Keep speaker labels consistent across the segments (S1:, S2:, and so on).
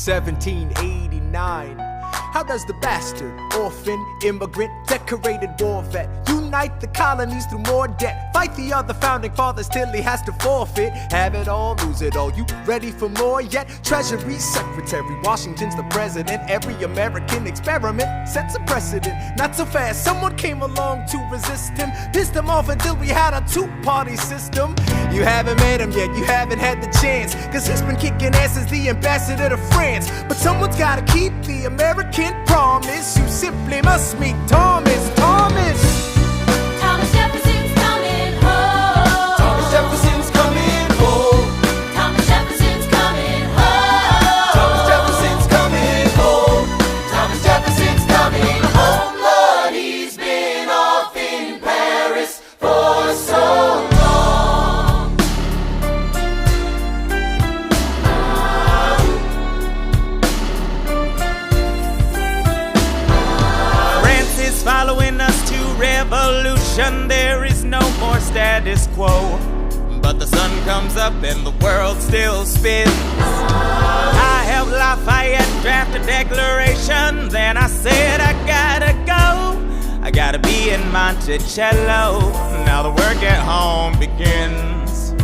S1: 1789. How does the bastard, orphan, immigrant, decorated war vet unite the colonies through more debt? Fight the other founding fathers till he has to forfeit. Have it all, lose it all. You ready for more yet? Treasury Secretary, Washington's the president. Every American experiment sets a precedent. Not so fast, someone came along to resist him. Pissed him off until we had a two-party system. You haven't met him yet, you haven't had the chance, cause he's been kicking ass as the ambassador to France. But someone's gotta keep the American promise. You simply must meet Thomas.
S2: Thomas Jefferson's coming home.
S1: Thomas Jefferson's coming home.
S2: Thomas Jefferson's coming home.
S1: Thomas Jefferson's coming home.
S2: Thomas Jefferson's coming home. Lord, he's been off in Paris for so long.
S3: Following us to revolution, there is no more status quo. But the sun comes up and the world still spins. I helped Lafayette draft a declaration, then I said I gotta go. I gotta be in Monticello. Now the work at home begins.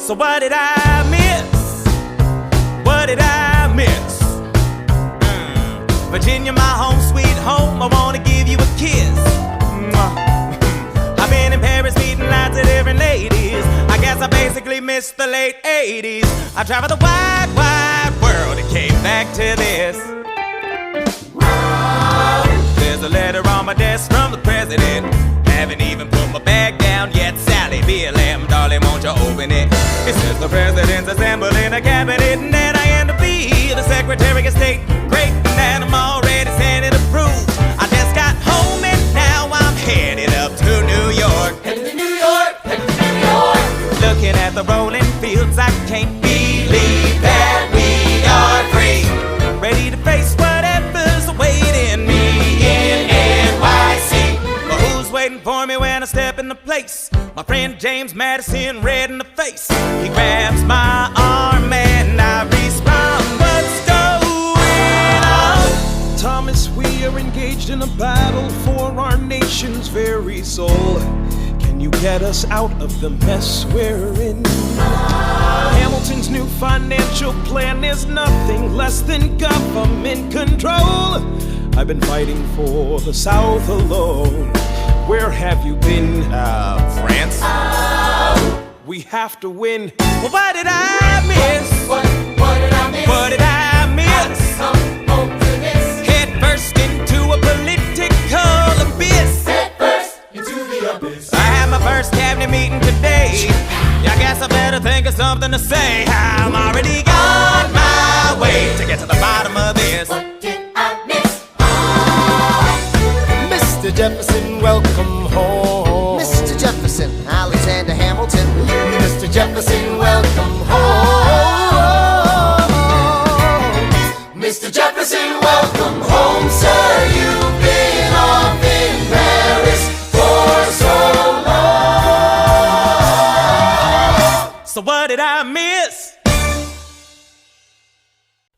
S3: So what did I miss? What did I miss? Virginia, my home, sweet home, I wanna give you a kiss. I've been in Paris meeting lots of different ladies. I guess I basically missed the late 80s. I traveled the wide, wide world and came back to this. There's a letter on my desk from the president. Haven't even put my bag down yet. Sally, BLM, darling, won't you open it? It says the president's assembling a cabinet, and then I end up being the Secretary of State. Great, and I'm already Senate approved. I just got home and now I'm headed up to New York.
S2: Headed to New York, headed to New York.
S3: Looking at the rolling fields, I can't believe that we are free. Ready to face whatever's awaiting me in NYC. But who's waiting for me when I step into place? My friend James Madison, red in the face. He grabs my arm and I respond, what's going on?
S4: Thomas, we are engaged in a battle for our nation's very soul. Can you get us out of the mess we're in? Hamilton's new financial plan is nothing less than government control. I've been fighting for the South alone. Where have you been?
S3: France?
S4: We have to win.
S3: Well, what did I miss?
S2: What did I miss?
S3: What did I miss?
S2: Come home to this.
S3: Head first into a political abyss.
S2: Head first into the abyss.
S3: I had my first cabinet meeting today. I guess I better think of something to say. I'm already on my way to get to the bottom of this.
S2: What did I miss?
S1: Mr. Jefferson, welcome home.
S5: Mr. Jefferson, Alexander Hamilton.
S1: Mr. Jefferson, welcome home.
S2: Mr. Jefferson, welcome home, sir. You've been off in Paris for so long.
S3: So what did I miss?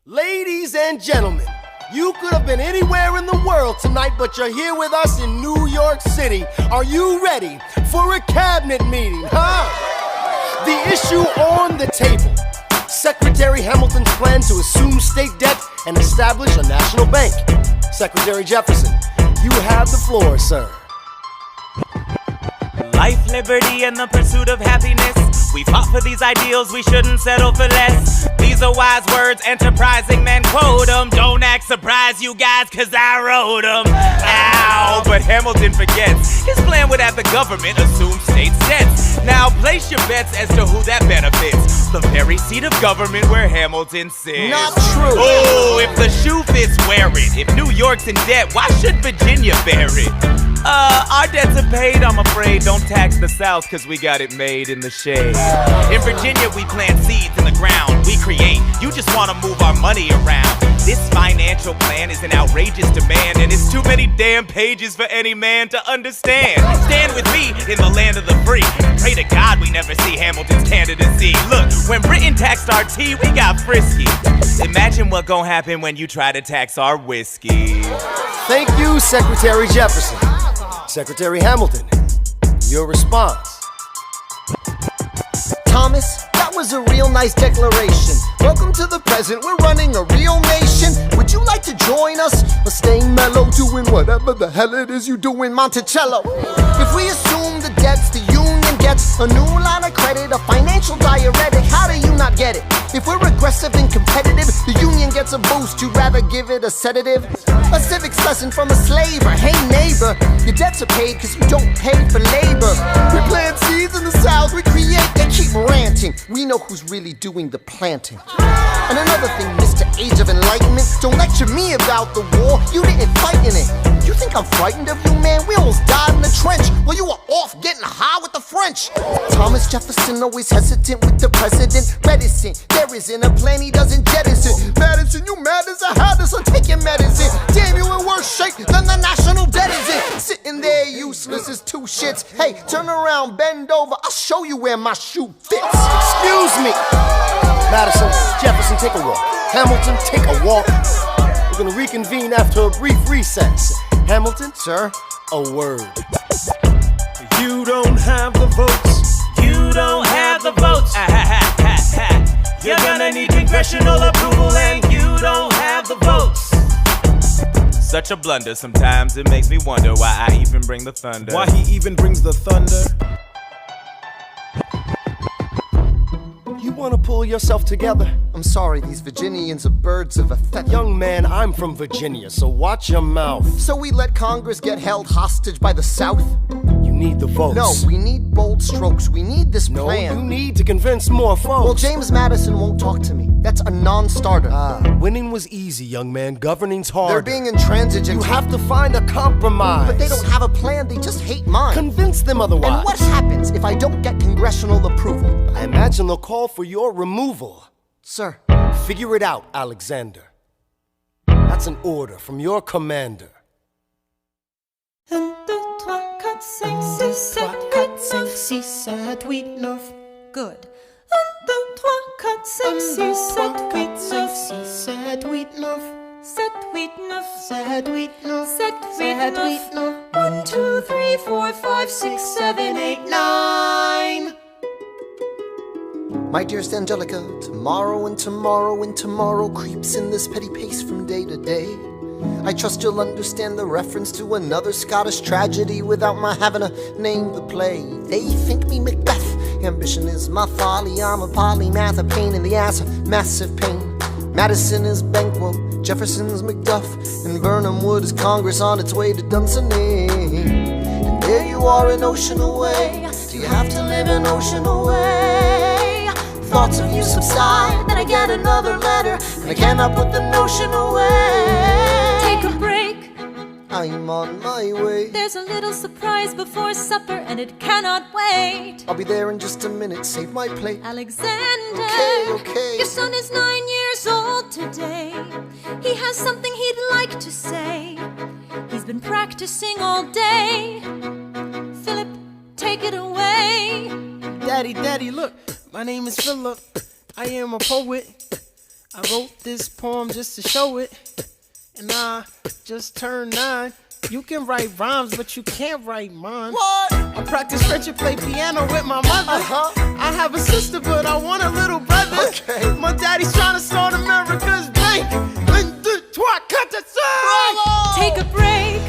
S1: Ladies and gentlemen, you could have been anywhere in the world tonight, but you're here with us in New York City. Are you ready for a cabinet meeting, huh? The issue on the table: Secretary Hamilton's plan to assume state debt and establish a national bank. Secretary Jefferson, you have the floor, sir.
S3: Life, liberty, and the pursuit of happiness. We fought for these ideals, we shouldn't settle for less. These are wise words, enterprising men quote them. Don't act surprised, you guys, cause I wrote them. Ow, but Hamilton forgets his plan would have the government assume state debts. Now place your bets as to who that benefits. The very seat of government where Hamilton sits.
S5: Not true.
S3: Oh, if the shoe fits, wear it. If New York's in debt, why should Virginia bear it? Our debts are paid, I'm afraid. Don't tax the South, cause we got it made in the shade. In Virginia, we plant seeds in the ground. We create, you just wanna move our money around. This financial plan is an outrageous demand, and it's too many damn pages for any man to understand. Stand with me in the land of the free. Pray to God we never see Hamilton's candidacy. Look, when Britain taxed our tea, we got frisky. Imagine what gon' happen when you try to tax our whiskey.
S5: Thank you, Secretary Jefferson. Secretary Hamilton, your response. Thomas, that was a real nice declaration. Welcome to the present, we're running a real nation. Would you like to join us? Or staying mellow, doing whatever the hell it is you do in Monticello? If we assume the debts the union gets, a new line of credit, a financial diuretic, how do you not get it? If we're aggressive and competitive, the union gets a boost, you'd rather give it a sedative? A civics lesson from a slaver. Hey neighbor, your debts are paid cause you don't pay for labor. We plant seeds in the South, we create, they keep ranting. We know who's really doing the planting. And another thing, Mr. Age of Enlightenment, don't lecture me about the war, you didn't fight in it. You think I'm frightened of you, man? We almost died in the trench while you were off getting high with the French. Thomas Jefferson always hesitant with the president, reticent. There isn't a plan he doesn't jettison. Madison, you mad as a hatter, so take your medicine. Damn, you in worse shape than the national debt is in. Sitting there useless as two shits. Hey, turn around, bend over, I'll show you where my shoe fits. Excuse me. Madison, Jefferson, take a walk. Hamilton, take a walk. We're gonna reconvene after a brief recess. Hamilton, sir, a word.
S4: You don't have the votes.
S3: You don't have the votes. You're gonna need congressional approval, and you don't have the votes. Such a blunder, sometimes it makes me wonder why I even bring the thunder.
S4: Why he even brings the thunder?
S5: You wanna pull yourself together? I'm sorry, these Virginians are birds of a feather. Young man, I'm from Virginia, so watch your mouth. So we let Congress get held hostage by the South? You need the votes. No, we need bold strokes. We need this plan. No, you need to convince more folks. Well, James Madison won't talk to me. That's a non-starter. Winning was easy, young man. Governing's hard. They're being intransigent. You have to find a compromise. But they don't have a plan. They just hate mine. Convince them otherwise. And what happens if I don't get congressional approval? I imagine they'll call for your removal. Sir. Figure it out, Alexander. That's an order from your commander.
S6: 1, 2, 3, 4, 5, 6, 7, 8, 9. 6, 7, 8, 9. Good. 1, 2, 3, 4, 5, 6, 7, 8, 9. 6, 7, 8, 9. 7, 8, 9. 7, 8, 9. 7, 8, 9. 1, 2, 3, 4, 5, 6, 7, 8, 9.
S5: My dearest Angelica, tomorrow and tomorrow and tomorrow creeps in this petty pace from day to day. I trust you'll understand the reference to another Scottish tragedy without my having to name the play. They think me Macbeth, ambition is my folly. I'm a polymath, a pain in the ass, a massive pain. Madison is Banquo, Jefferson's Macduff, and Burnham Wood is Congress on its way to Dunsinane. And there you are an ocean away. Do you have to live an ocean away? Thoughts of you subside, then I get another letter, and I cannot put the notion away.
S6: Take a break.
S5: I'm on my way.
S6: There's a little surprise before supper, and it cannot wait.
S5: I'll be there in just a minute, save my plate.
S6: Alexander,
S5: Okay.
S6: Your son is 9 years old today. He has something he'd like to say. He's been practicing all day. Philip, take it away.
S7: Daddy, look, my name is Philip. I am a poet. I wrote this poem just to show it. And I just turned 9. You can write rhymes, but you can't write mine.
S5: What?
S7: I practice French and play piano with my mother. I have a sister, but I want a little brother.
S5: Okay.
S7: My daddy's trying to start America's bank. 1, 2, 3, 4.
S6: Take a break.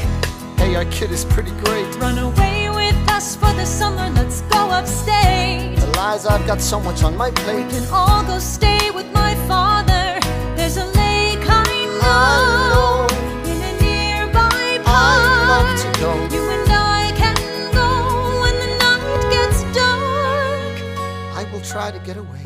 S5: Hey, our kid is pretty great.
S6: Run away with us for the summer. Let's go upstate.
S5: Eliza, I've got so much on my plate.
S6: We can all go stay with my father. There's a lake I know in a nearby park.
S5: I'd love to go.
S6: You and I can go when the night gets dark.
S5: I will try to get away.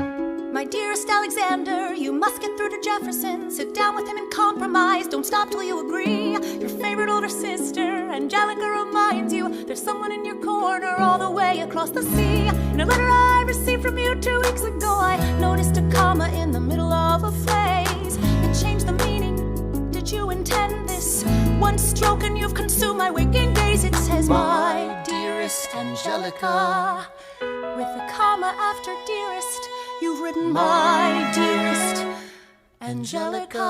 S8: My dearest Alexander, you must get through to Jefferson. Sit down with him and compromise. Don't stop till you agree. Your favorite older sister, Angelica, reminds There's someone in your corner all the way across the sea. In a letter I received from you 2 weeks ago, I noticed a comma in the middle of a phrase. It changed the meaning. Did you intend this? One stroke and you've consumed my waking days. It says, my dearest Angelica. With a comma after dearest, you've written my dearest Angelica.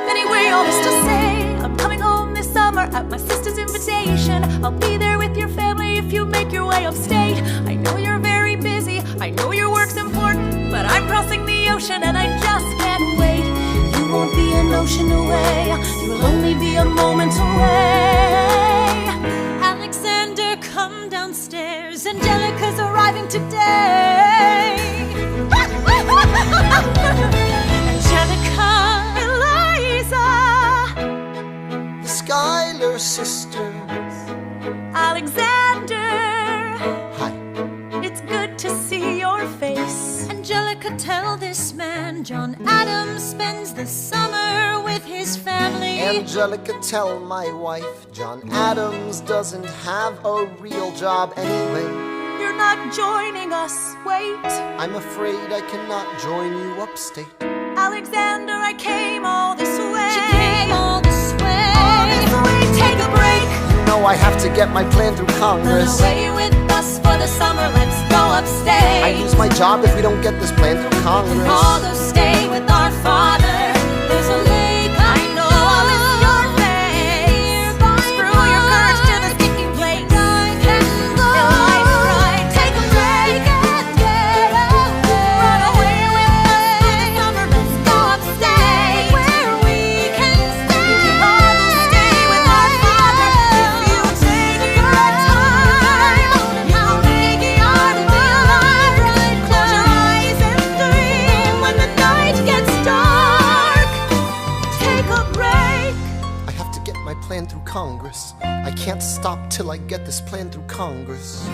S8: Anyway, all this to say, I'm coming home this summer at my sister's invitation. I'll be there with your family if you make your way upstate. I know you're very busy, I know your work's important, but I'm crossing the ocean and I just can't wait. You won't be an ocean away, you'll only be a moment away.
S6: Alexander, come downstairs. Angelica's arriving today. Angelica,
S8: Eliza,
S5: The Schuyler sisters.
S8: Alexander,
S5: Hi.
S8: it's good to see your face.
S6: Angelica, tell this man John Adams spends the summer with his family.
S5: Angelica, tell my wife John Adams doesn't have a real job anyway.
S8: You're not joining us, wait.
S5: I'm afraid I cannot join you upstate.
S8: Alexander, I came all this way.
S6: She came all this way.
S8: All this way, take a break.
S5: You know I have to get my plan through Congress.
S8: Run away with us for the summer, let's go upstate.
S5: I lose my job if we don't get this plan through Congress.
S8: All go stay with our father. There's a lake, I know, I'll miss your face. Screw your courage to the sticking place. Eliza, right, take a break. Run away with us for the summer, let's go upstate. Where we can stay. All go stay with our father. If you take your time, I'll make your mind right. Close your eyes and dream when the night gets dark. Take a break.
S5: I have to get my plan through Congress. I can't stop till I get this plan through Congress.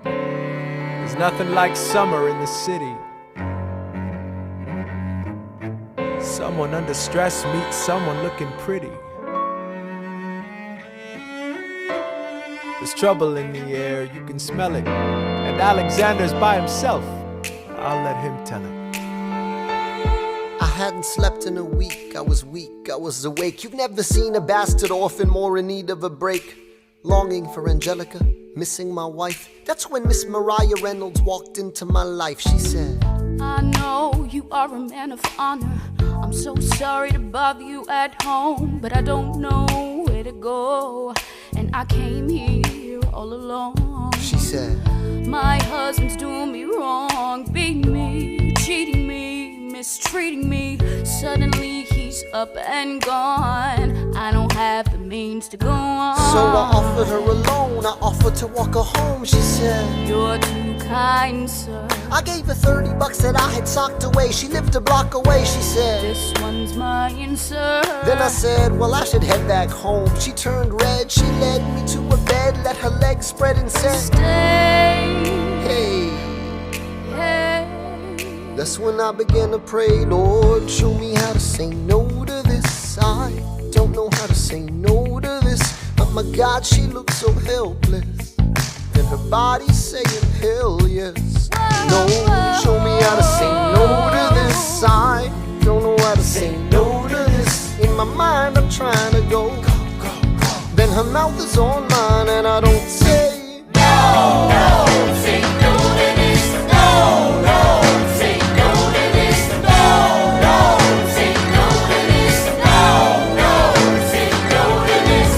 S1: There's nothing like summer in the city. Someone under stress meets someone looking pretty. There's trouble in the air, you can smell it. And Alexander's by himself. I'll let him tell it.
S5: I hadn't slept in a week, I was weak, I was awake. You've never seen a bastard orphan more in need of a break. Longing for Angelica, missing my wife. That's when Miss Mariah Reynolds walked into my life. She said,
S9: I know you are a man of honor. I'm so sorry to bother you at home, but I don't know where to go, and I came here all alone.
S5: She said,
S9: my husband's doing me wrong, beating me, cheating me, mistreating me. Suddenly he's up and gone. I don't have the means to go on.
S5: so I offered her a loan, I offered to walk her home. She said,
S9: You're too kind, sir.
S5: I gave her $30 that I had socked away. She lived a block away. She said,
S9: This one's mine, sir.
S5: then I said, well, I should head back home. She turned red, she led me to a bed, let her legs spread and said,
S9: Stay.
S5: hey.
S9: Hey.
S5: That's when I began to pray, Lord, show me how to say no to this. I don't know how to say no to this. Oh my God, she looks so helpless, and her body saying hell yes. No, show me how to say no to this. I don't know how to say no to this. In my mind I'm trying to go. Then her mouth is on mine and I don't say no, no, say no to this. No, no, say no to this. No, no, say no to this. No, no, say no to this.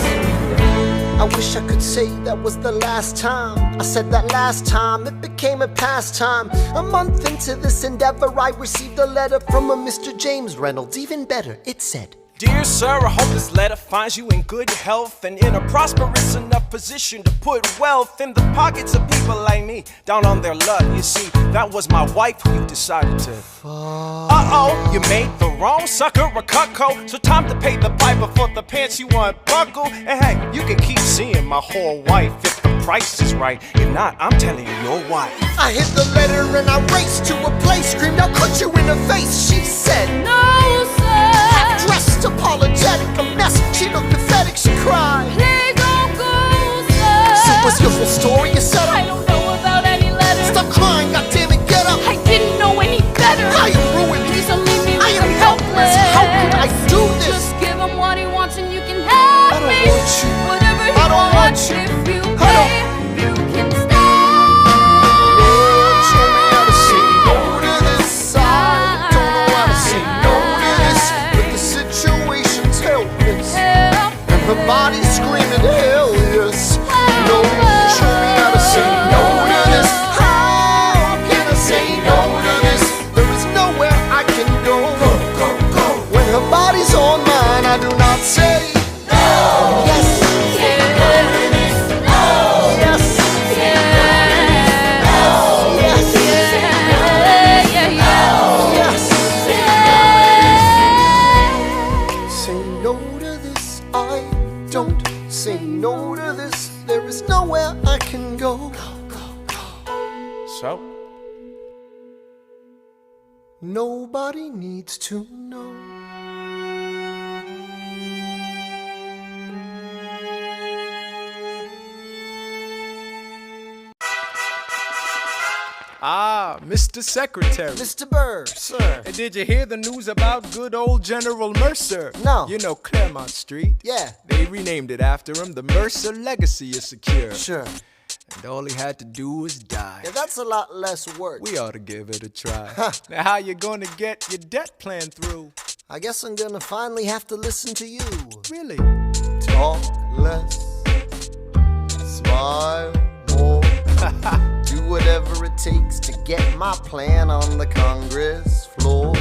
S5: I wish I could say that was the last time I said that last time. It became a pastime. A month into this endeavor, I received a letter from a Mr. James Reynolds. Even better, it said,
S4: Dear sir, I hope this letter finds you in good health and in a prosperous enough position to put wealth in the pockets of people like me, down on their luck. You see, that was my wife who you decided to. Uh-oh, you made the wrong sucker a cuckold, so time to pay the piper for the pants you unbuckle. And hey, you can keep seeing my whole wife if the price is right. If not, I'm telling you, your wife.
S5: I hit the letter and I raced to a place, screamed, I'll cut you in the face. She said,
S9: No, sir.
S5: dressed, apologetic, a mess. She looked pathetic, she cried.
S9: Please don't go, sir.
S5: So what's your full story, you said?
S9: I don't know about any letters.
S5: Stop crying, goddammit, get up.
S9: I didn't know any better.
S5: I am ruined.
S9: Please don't leave me
S5: I am helpless. How could I do this?
S9: Just give him what he wants and you can have
S5: I don't
S9: me.
S5: want you.
S9: Whatever he
S5: I don't want
S9: wants,
S5: you.
S9: if you
S5: I don't-
S9: pay, you can stay.
S5: Lord, show me how to say no to this. I don't know how to say no to this, but the situation's helpless,
S9: Help.
S5: and her body's screaming hell yes. No, show me how to say no to this. How can I say no to this? There is nowhere I can go. When her body's on mine, I do not say no. Yes. Say no to this, I don't say no to this. There is nowhere I can go.
S4: So?
S5: Nobody needs to know.
S1: Ah, Mr. Secretary.
S5: Mr. Burr, sir.
S1: And did you hear the news about good old General Mercer?
S5: No.
S1: You know Claremont Street?
S5: Yeah.
S1: They renamed it after him. The Mercer legacy is secure.
S5: Sure.
S1: And all he had to do was die.
S5: Yeah, that's a lot less work.
S1: We ought to give it a try. Now, how you gonna get your debt plan through?
S5: I guess I'm gonna finally have to listen to you.
S1: Really?
S5: Talk less, smile more. Do whatever it takes to get my plan on the Congress floor.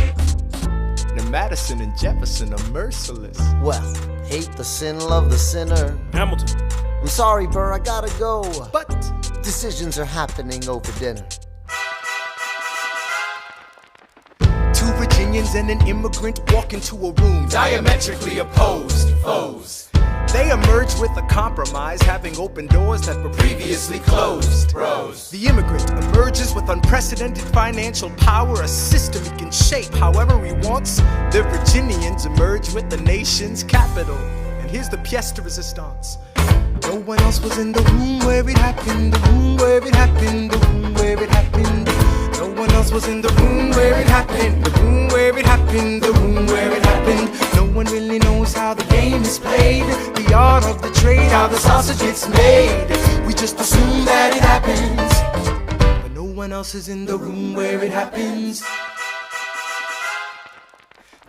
S1: Now, Madison and Jefferson are merciless.
S5: Well, hate the sin, love the sinner.
S4: Hamilton.
S5: I'm sorry, Burr, I gotta go.
S1: But
S5: Decisions are happening over dinner.
S1: two Virginians and an immigrant walk into a room
S2: Diametrically opposed foes.
S1: They emerged with a compromise, having opened doors that were
S2: Previously closed. Bros.
S1: The immigrant emerges with unprecedented financial power, a system he can shape however he wants. The Virginians emerge with the nation's capital. And here's the pièce de résistance. No one else was in the room where it happened, the room where it happened, the room where it happened. No one else was in the room where it happened, the room where it happened, the room where it happened. No one really knows how the game is played, the art of the trade, how the sausage gets made. We just assume that it happens, but no one else is in the room where it happens.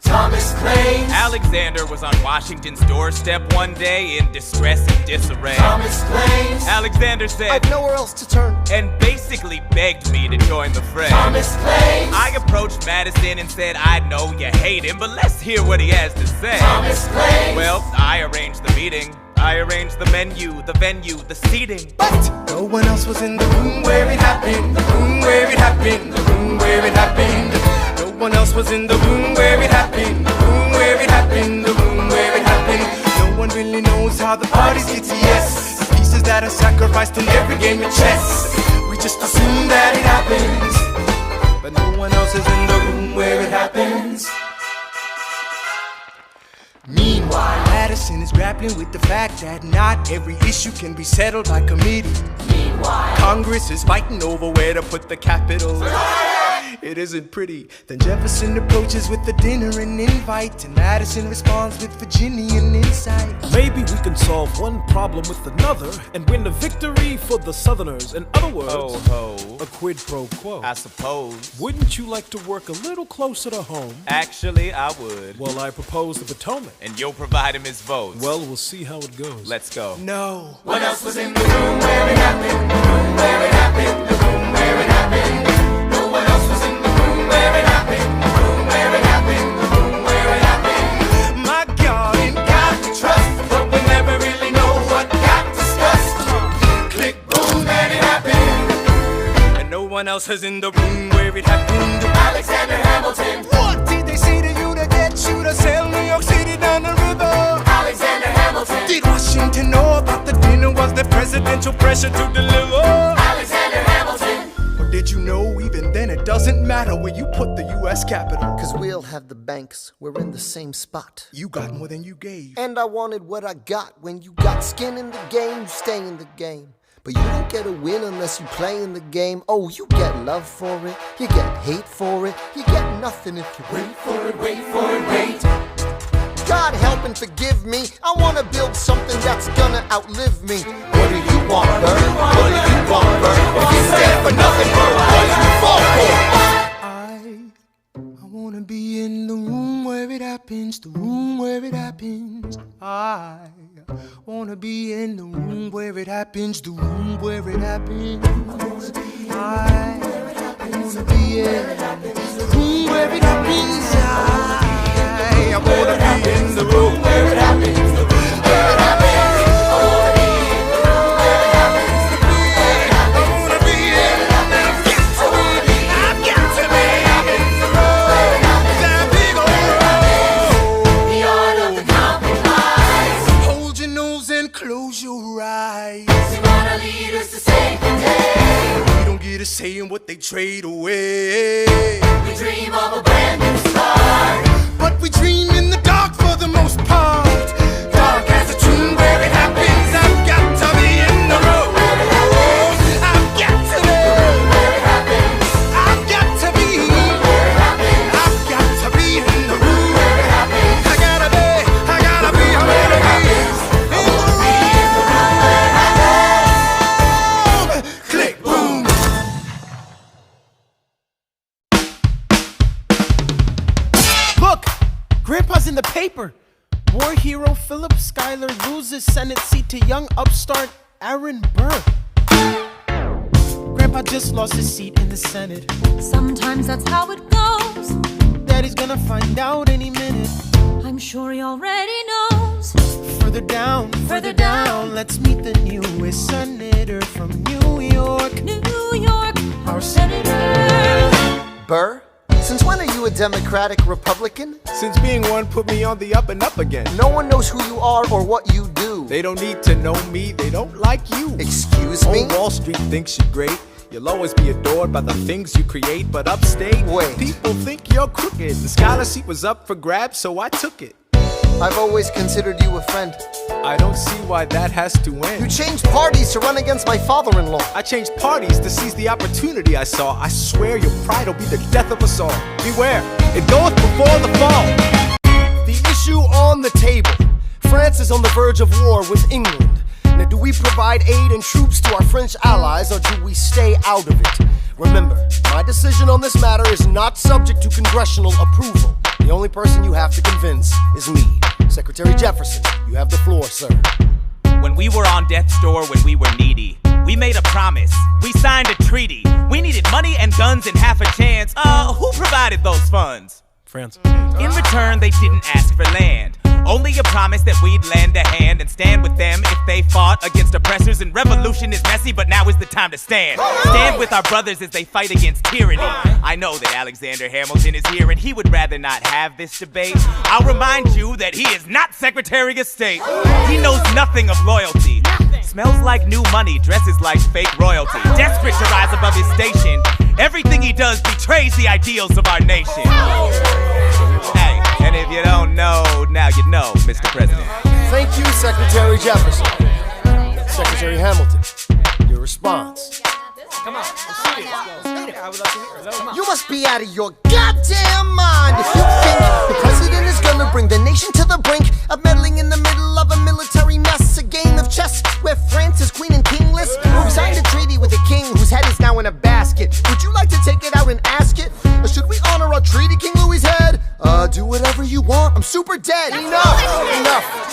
S2: Thomas claims.
S3: Alexander was on Washington's doorstep one day in distress and disarray.
S2: Thomas claims.
S3: Alexander said,
S5: I've nowhere else to turn.
S3: and basically begged me to join the fray.
S2: Thomas claims.
S3: I approached Madison and said, I know you hate him, but let's hear what he has to say.
S2: Thomas claims.
S3: Well, I arranged the meeting. I arranged the menu, the venue, the seating.
S1: But no one else was in the room where it happened, the room where it happened, the room where it happened. No one else was in the room where it happened, the room where it happened, the room where it happened. No one really knows how the parties get to yes. The pieces that are sacrificed in every game of chess. We just assume that it happens, but no one else is in the room where it happens. Meanwhile, Madison is grappling with the fact that not every issue can be settled by committee.
S2: Meanwhile,
S1: Congress is fighting over where to put the capital. It isn't pretty. Then Jefferson approaches with the dinner and invite, and Madison responds with Virginian insight.
S4: Maybe we can solve one problem with another and win a victory for the Southerners. In other words,
S3: Ho,
S4: a quid pro quo.
S3: I suppose.
S4: Wouldn't you like to work a little closer to home?
S3: Actually, I would.
S4: Well, I propose the Potomac.
S3: And you'll provide him his votes.
S4: Well, we'll see how it goes.
S3: Let's go.
S1: No.
S2: what else was in the room where it happened? The room where it happened. The room where it happened. No one else was in the room where it happened. The room where it happened. The room where it happened.
S1: My
S3: else is in the room where it happened?
S2: Alexander Hamilton.
S1: What did they say to you to get you to sail New York City down the river?
S2: Alexander Hamilton.
S1: Did Washington know about the dinner? Was there presidential pressure to deliver?
S2: Alexander Hamilton.
S1: Or did you know even then it doesn't matter where you put the U.S. Capitol?
S5: Cause we'll have the banks, we're in the same spot.
S1: You got more than you gave.
S5: And I wanted what I got. When you got skin in the game, you stay in the game. But you don't get a win unless you play in the game. Oh, you get love for it, you get hate for it, you get nothing if you wait for it, wait for it, wait. God help and forgive me, I wanna build something that's gonna outlive me. What do you want, Bird? What do you want, Bird? If you stand for nothing, Bird, what do you fall for?
S1: I wanna be in the room where it happens, the room where it happens. I wanna be in the room where it happens, the room where it happens. I wanna be in the room where it happens. I wanna be in the room where it happens, the room where it happens. I wanna be in the room where it happens, the room where it happens. I wanna be in it, I've got to be the room where it happens, that big old road.
S2: The art of the compromise.
S1: Hold your nose and close your eyes.
S2: We want our leaders to save the day.
S1: We don't get a say in what they trade away.
S2: We dream of a brand new start.
S1: But we dream in the dark for the most part. Dark as a tomb where it happens. I've got to be in the room where it happens. I've got to be
S2: Where it happens.
S1: I've got to be
S2: Where it happens.
S1: I've got to be in the room
S2: Where it happens.
S1: I gotta be
S2: Where it happens. I wanna be in the room where it happens.
S1: Click, boom.
S7: Look! Grandpa's in the paper. War hero Philip Schuyler loses Senate seat to young upstart Aaron Burr. Grandpa just lost his seat in the Senate.
S8: Sometimes that's how it goes.
S7: Daddy's gonna find out any minute.
S8: I'm sure he already knows.
S7: Further down, let's meet the newest senator from New York.
S8: New York,
S7: Our
S8: senator.
S5: Burr, since when are you a Democratic Republican?
S1: Since being one put me on the up and up again.
S5: No one knows who you are or what you do.
S1: They don't need to know me, they don't like you.
S5: Excuse me?
S1: Old Wall Street thinks you're great. You'll always be adored by the things you create. But upstate,
S5: Wait.
S1: people think you're crooked. The scholar seat was up for grabs, so I took it.
S5: I've always considered you a friend.
S1: I don't see why that has to
S5: You
S1: end.
S5: changed parties to run against my father-in-law.
S1: I changed parties to seize the opportunity I saw. I swear your pride will be the death of us all. Beware, it goeth before the fall.
S10: The issue on the table. France is on the verge of war with England. Now, do we provide aid and troops to our French allies, or do we stay out of it? Remember, my decision on this matter is not subject to congressional approval. The only person you have to convince is me. Secretary Jefferson, you have the floor, sir.
S3: When we were on death's door, when we were needy, we made a promise. We signed a treaty. We needed money and guns and half a chance. Who provided those funds?
S4: France.
S3: In return, they didn't ask for land. Only a promise that we'd lend a hand and stand with them if they fought against oppressors. And revolution is messy, but now is the time to stand. Stand with our brothers as they fight against tyranny. I know that Alexander Hamilton is here and he would rather not have this debate. I'll remind you that he is not Secretary of State. He knows nothing of loyalty. Smells like new money, dresses like fake royalty. Desperate to rise above his station. Everything he does betrays the ideals of our nation. Hey, and if you don't know, now you know, Mr. President.
S10: Thank you, Secretary Jefferson. Secretary Hamilton, your response.
S5: You must be out of your goddamn mind if you think the president is gonna bring the nation to the brink of meddling in the middle of a military mess. A game of chess where France is queen and kingless. Who signed a treaty with a king whose head is now in a basket? Would you like to take it out and ask it? Or should we honor our treaty, King Louis's head? Do whatever you want, I'm super dead. Enough.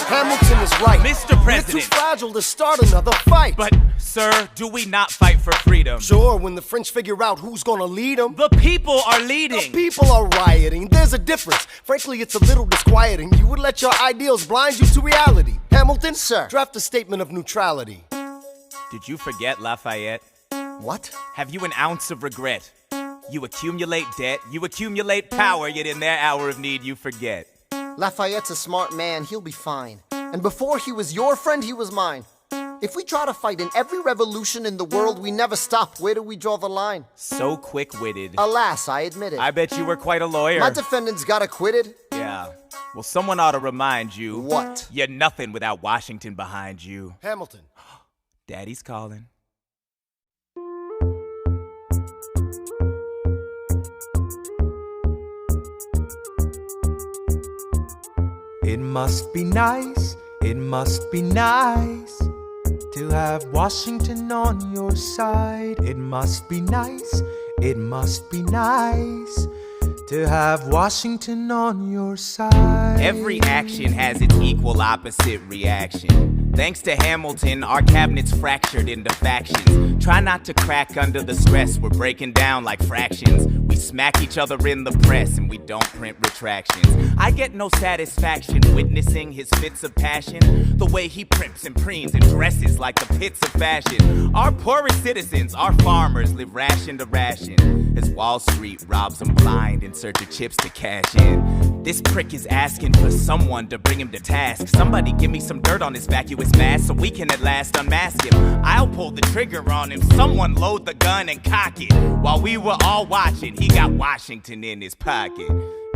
S5: Hamilton is right.
S3: Mr.
S10: We're
S3: President.
S10: too fragile to start another fight.
S3: But, sir, do we not fight for freedom?
S10: Sure, when the French figure out who's gonna lead them.
S3: The people are leading.
S10: People are rioting, there's a difference. Frankly, it's a little disquieting. You would let your ideals blind you to reality. Hamilton,
S5: Sir.
S10: draft a statement of neutrality.
S3: Did you forget Lafayette?
S5: What?
S3: Have you an ounce of regret? You accumulate debt, you accumulate power, yet in their hour of need you forget.
S5: Lafayette's a smart man, he'll be fine. And before he was your friend, he was mine. If we try to fight in every revolution in the world, we never stop. Where do we draw the line?
S3: So quick-witted.
S5: Alas, I admit it.
S3: I bet you were quite a lawyer.
S5: My defendants got acquitted.
S3: Yeah. Well, someone ought to remind you.
S5: What?
S3: You're nothing without Washington behind you.
S10: Hamilton.
S3: Daddy's calling.
S1: It must be nice, it must be nice to have Washington on your side. It must be nice, it must be nice to have Washington on your side.
S3: Every action has its equal opposite reaction. Thanks to Hamilton, our cabinet's fractured into factions. Try not to crack under the stress, we're breaking down like fractions. We smack each other in the press and we don't print retractions. I get no satisfaction witnessing his fits of passion. The way he primps and preens and dresses like the pits of fashion. Our poorest citizens, our farmers, live ration to ration as Wall Street robs them blind in search of chips to cash in. This prick is asking for someone to bring him to task. Somebody give me some dirt on his vacuous mask so we can at last unmask him. I'll pull the trigger on him. Someone load the gun and cock it. While we were all watching, he got Washington in his pocket.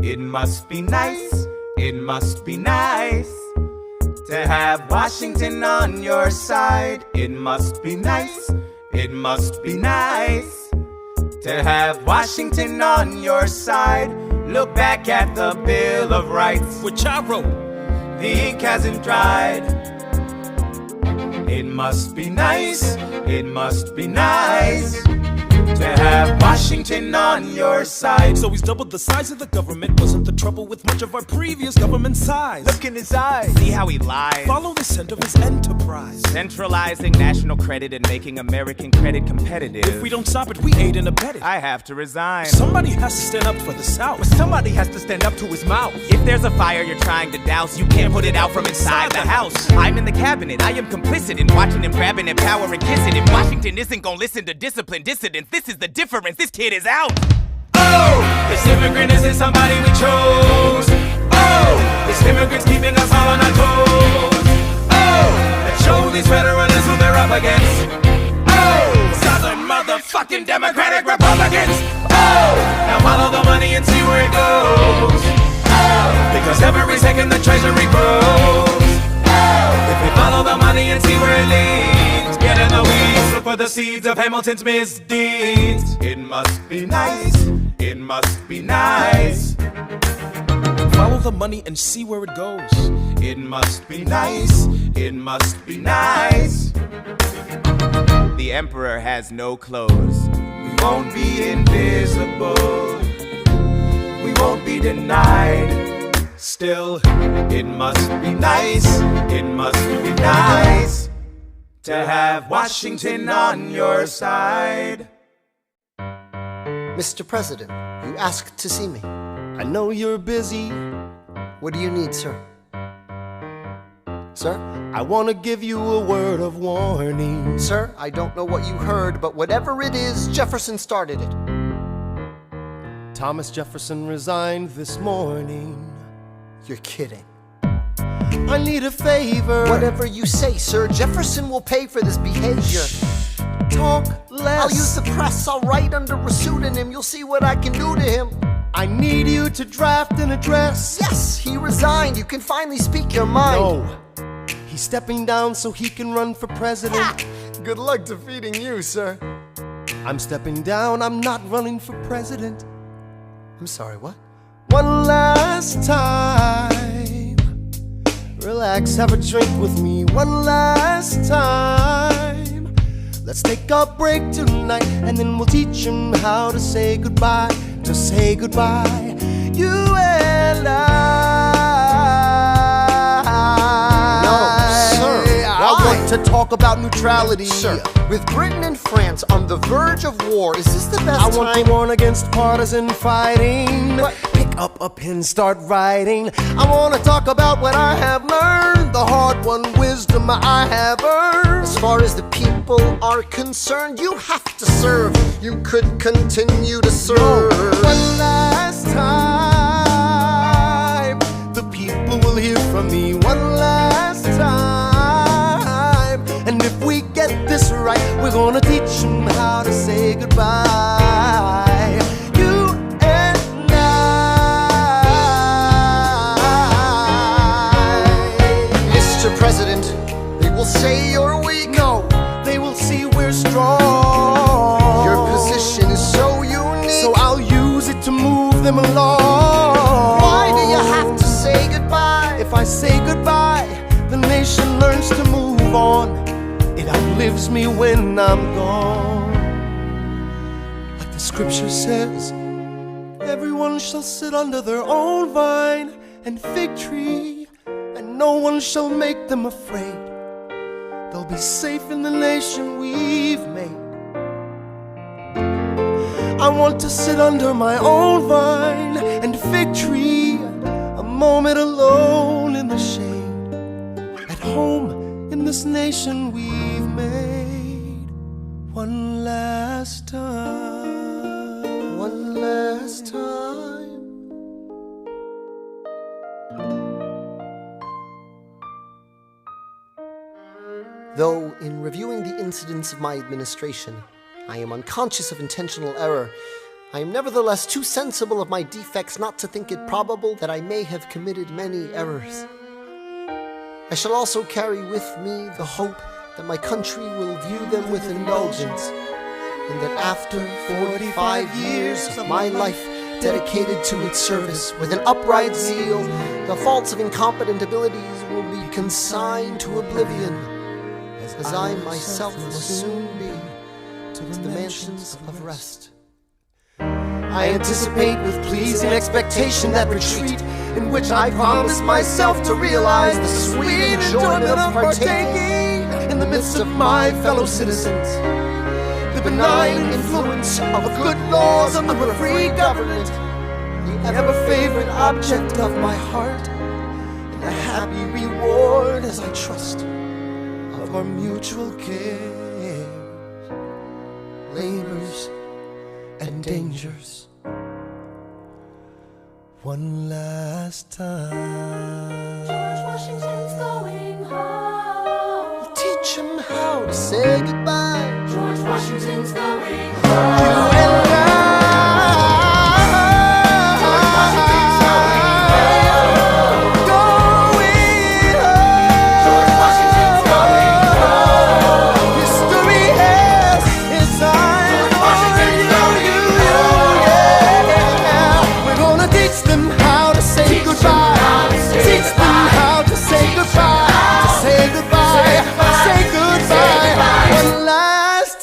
S1: It must be nice, it must be nice to have Washington on your side. It must be nice, it must be nice to have Washington on your side. Look back at the Bill of Rights,
S4: which I wrote.
S1: The ink hasn't dried. It must be nice, it must be nice to have Washington on your side.
S4: So he's doubled the size of the government. Wasn't the trouble with much of our previous government size?
S1: Look in his eyes.
S3: See how he lies.
S4: Follow the scent of his enterprise.
S3: Centralizing national credit and making American credit competitive.
S4: If we don't stop it, we aid and abet it.
S3: I have to resign.
S4: Somebody has to stand up for the South.
S1: But somebody has to stand up to his mouth.
S3: If there's a fire you're trying to douse, you can't put it out from inside the house. I'm in the cabinet, I am complicit in watching him grabbing at power and kissing. If Washington isn't gonna listen to disciplined dissidents, this is the difference, this kid is out.
S1: Oh, this immigrant isn't somebody we chose. Oh, this immigrant's keeping us all on our toes. Oh, let's show these federalists who they're up against. Oh, Southern motherfucking Democratic Republicans. Oh, now follow the money and see where it goes. Oh, because every second the treasury grows. Oh, if we follow the money and see where it leads, get in the weeds, look for the seeds of Hamilton's misdeeds. It must be nice, it must be nice.
S4: Follow the money and see where it goes.
S1: It must be nice, it must be nice.
S3: The emperor has no clothes.
S1: We won't be invisible, we won't be denied. Still, it must be nice, it must be nice to have Washington on your side.
S5: Mr. President, you asked to see me.
S10: I know you're busy.
S5: What do you need, sir? Sir?
S10: I want to give you a word of warning.
S5: Sir, I don't know what you heard, but whatever it is, Jefferson started it.
S10: Thomas Jefferson resigned this morning.
S5: You're kidding.
S10: I need a favor.
S5: Whatever you say, sir, Jefferson will pay for this behavior.
S10: Talk less.
S5: I'll use the press, I'll write under a pseudonym. You'll see what I can do to him.
S10: I need you to draft an address.
S5: Yes, he resigned. You can finally speak your mind.
S10: No, he's stepping down so he can run for president.
S5: Ah, good luck defeating you, sir.
S10: I'm stepping down, I'm not running for president.
S5: I'm sorry, what?
S10: One last time. Relax, have a drink with me. One last time. Let's take a break tonight, and then we'll teach him how to say goodbye. To say goodbye, you and I.
S5: No, sir,
S10: I want to talk about neutrality.
S5: Sir, with Britain and France on the verge of war, is this the best
S10: I want to warn against partisan fighting.
S5: But-
S10: Pick up a pen, start writing. I want to talk about what I have learned, the hard-won wisdom I have earned.
S5: As far as the people are concerned, you have to serve. You could continue to serve.
S10: One last time, the people will hear from me. One last time, and if we get this right, we're gonna teach them how to say goodbye. You and I.
S5: Mr. President, they will say you're weak.
S10: No, they will see we're strong.
S5: Your position is so unique.
S10: So I'll use it to move them along.
S5: Why do you have to say goodbye?
S10: If I say goodbye, the nation learns to move on. It outlives me when I'm gone. Like the scripture says, everyone shall sit under their own vine and fig tree, and no one shall make them afraid. They'll be safe in the nation we've made. I want to sit under my own vine and fig tree, a moment alone in the shade, at home in this nation we've made. One last time.
S5: One last time. Though, in reviewing the incidents of my administration, I am unconscious of intentional error, I am nevertheless too sensible of my defects not to think it probable that I may have committed many errors. I shall also carry with me the hope that my country will view them with indulgence, and that after 45 years of my life dedicated to its service with an upright zeal, the faults of incompetent abilities will be consigned to oblivion, as I myself will soon be to the mansions of rest.
S10: I anticipate with pleasing expectation that retreat in which I promise myself to realize the sweet enjoyment of partaking in the midst of my fellow citizens, the benign influence of good laws under a free government, the ever-favorite object of my heart, and the happy reward, as I trust, of our mutual cares, labors, and dangers. One last time.
S8: George Washington's going home.
S5: Teach him how to say goodbye.
S8: George Washington's going
S10: You
S8: home.
S10: and I.
S8: George Washington's going home.
S10: Going home.
S8: George Washington's going home.
S10: History has its eyes
S8: George
S10: on
S8: Washington's going
S10: you,
S8: home.
S10: yeah. We're gonna teach them how to say
S8: Teach them
S10: goodbye.
S8: how to say
S10: Teach them
S8: goodbye.
S10: how to say goodbye. To say goodbye. Say goodbye. One last